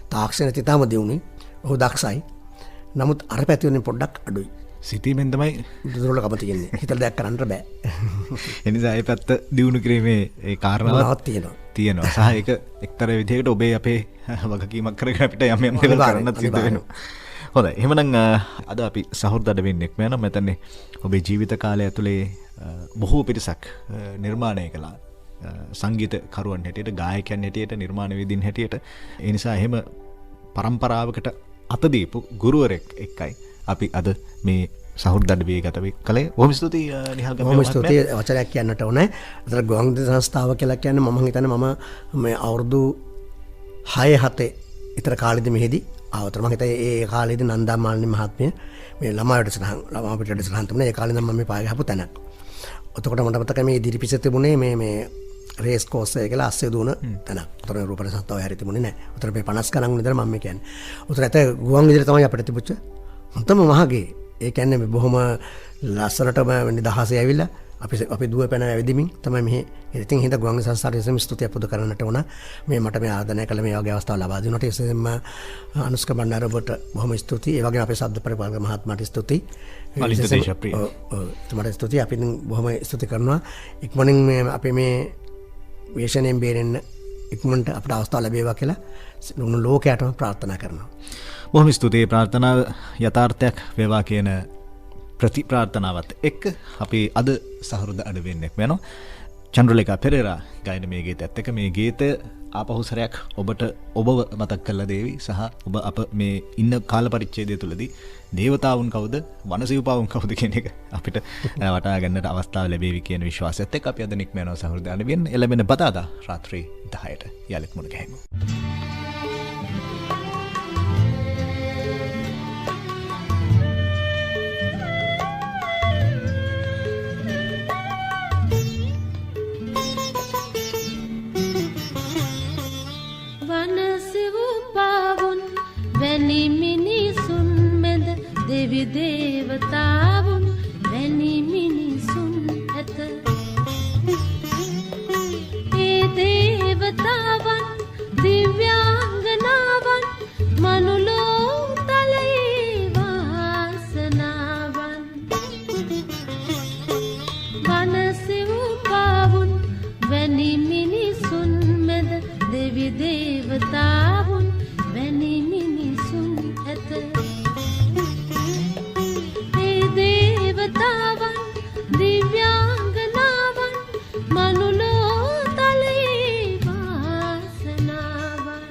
තාක්ෂණ තිතාම දියුණුයි. ඔහු දක්ෂයි. නමුත් අර පැති වලින් පොඩ්ඩක් අඩුයි. සිතීමෙන් තමයි දුර්වලකම තියෙන්නේ. හිතලා දෙයක් කරන්න බෑ. එනිසා ඒ පැත්ත දියුණු කිරීමේ ඒ කාරණාවක් තියෙනවා. සහ ඒක එක්තරා විදිහකට ඔබේ අපේ වගකීමක් කරගෙන අපිට යම් යම් දේවල් කරන්න සිද්ධ වෙනවා. හොඳයි. එහෙමනම් අද අපි සහෘද අඩවියෙක් වෙනවා. මෙතන ඔබේ ජීවිත කාලය ඇතුලේ බොහෝ පිරිසක් නිර්මාණය කළා. සංගීත කරුවන් හැටියට, ගායකයන් හැටියට, නිර්මාණවේදීන් හැටියට. ඒ නිසා එහෙම පරම්පරාවකට අත දීපු ගුරුවරෙක් එක්කයි අපි අද මේ සහෘද අඩවිය ගත කළේ. බොහොම ස්තුතියි නිහාල් ගමේ. බොහොම ස්තුතියි. වචනයක් කියන්නට ඕනේ. අතන ගුවන්විදුලි සංස්ථාව කියලා කියන්නේ මම හිතන්නේ මම මේ අවුරුදු 6-7 විතර කාලෙදි මෙහෙදි ආවතර මම හිතේ ඒ කාලෙදි නන්දා මාලිනී මහත්මිය මේ ළමා පිට වැඩසටහන් තුනේ ඒ කාලේ නම් මම මේ පාය ගහපු තැනක්. එතකොට මට මතකයි මේ ඉදිරිපිට තිබුණේ මේ රේස් කෝස් එක කියලා අස්සේ දුවන තැනක්. උතර රූපණ සංස්ථාව හැරි තිබුණේ නැහැ. උතර මේ 50 ගණන් විතර මම කියන්නේ. උතර ඇත ගුවන් විදුලිය තමයි අපිට තිබුච්ච හොඳම මහගේ. ඒ කියන්නේ මේ බොහොම ලස්සනටම නිදහසේ ඇවිල්ලා අපි දුව පැන ඇවිදිමින් තමයි මෙහි ඉතින් හින්දා ගුවන් විදුලි සංස්ථාවට එසම ස්තුතිය පුද කරන්නට ඕන. මේ මට මේ ආරාධනය කළ මේ වගේ අවස්ථාව ලබා දුන්නට එසේම අනුස්ක බණ්ඩාර ඔබට බොහොම ස්තුතියි. ඒ වගේම අපේ ශබ්ද පරිපාලක මහත්මයාට ස්තුතියි. මලින්ද දේශප්‍රිය. ඔව් ස්තුතියි. අපි බොහොම ස්තුති කරනවා. ඉක්මනින් මේ අපේ මේ වේශණයෙන් බේරෙන්න ඉක්මනට අපට අවස්ථාව ලැබේවා කියලා ලුණු ලෝකයටම ප්‍රාර්ථනා කරනවා. බොහොම ස්තුතියි. ප්‍රාර්ථනාව යථාර්ථයක් වේවා කියන ප්‍රති ප්‍රාර්ථනාවත් එක්ක අපි අද සහෘද අඩවියෙක් වෙනවා. චන්ද්‍රලේඛා පෙරේරා ගායන මේ ගීතයත් එක්ක මේ ගීතය ආපහු සැරයක් ඔබට ඔබව මතක් කරලා දේවි. සහ ඔබ අප මේ ඉන්න කාල පරිච්ඡේදය තුලදී දේවතාවුන් කවුද, වනසිව්පාවුන් කවුද කියන එක අපිට වටහා ගන්නට අවස්ථාව ලැබේවි කියන විශ්වාසයත් එක්ක අපි අද නික්මනවා සහෘද අඩවියෙන්. එළඹෙන බදාදා රාත්‍රී 10ට යලිත් මුණ ගැහෙමු. දෙවි දේවතාවුන් වැනි මිනිසුන් ඇත. ඒ දේවතාවන් දිව්‍යාංගනාවන් මනුලෝ තලයේ වාසනාවන්. වනසිව්පාවුන් වැනි මිනිසුන් මැද දෙවි දේවතාවුන් වැනි මිනිසුන් ඇත. දේවතාවන් දිව්‍යාංගනාවන් මනුලෝ තලයේ වාසනාවන්.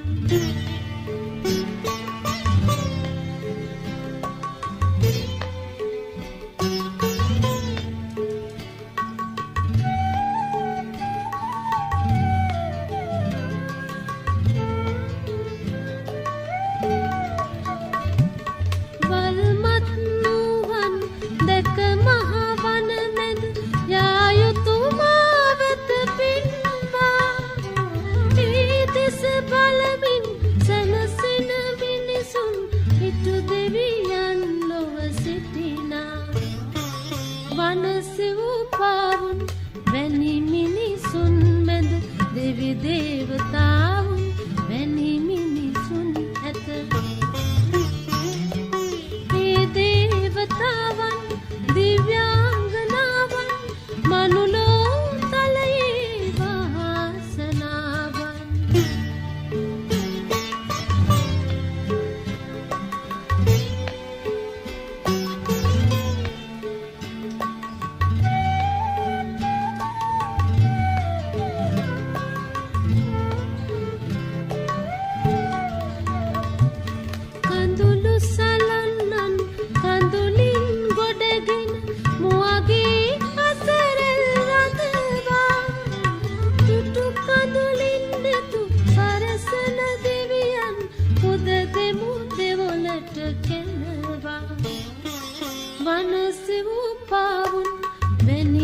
වනසිව්පාවුන් වැනි මිනිසුන් මැද දෙවි දේවතාවුන් වැනි මිනිසුන් ඇත. ඒ දේවතාවන් දිව්‍යාංගනාවන් මනුලෝ තලයේ වාසනාවන්. වනසිව්පාවුන් වැනි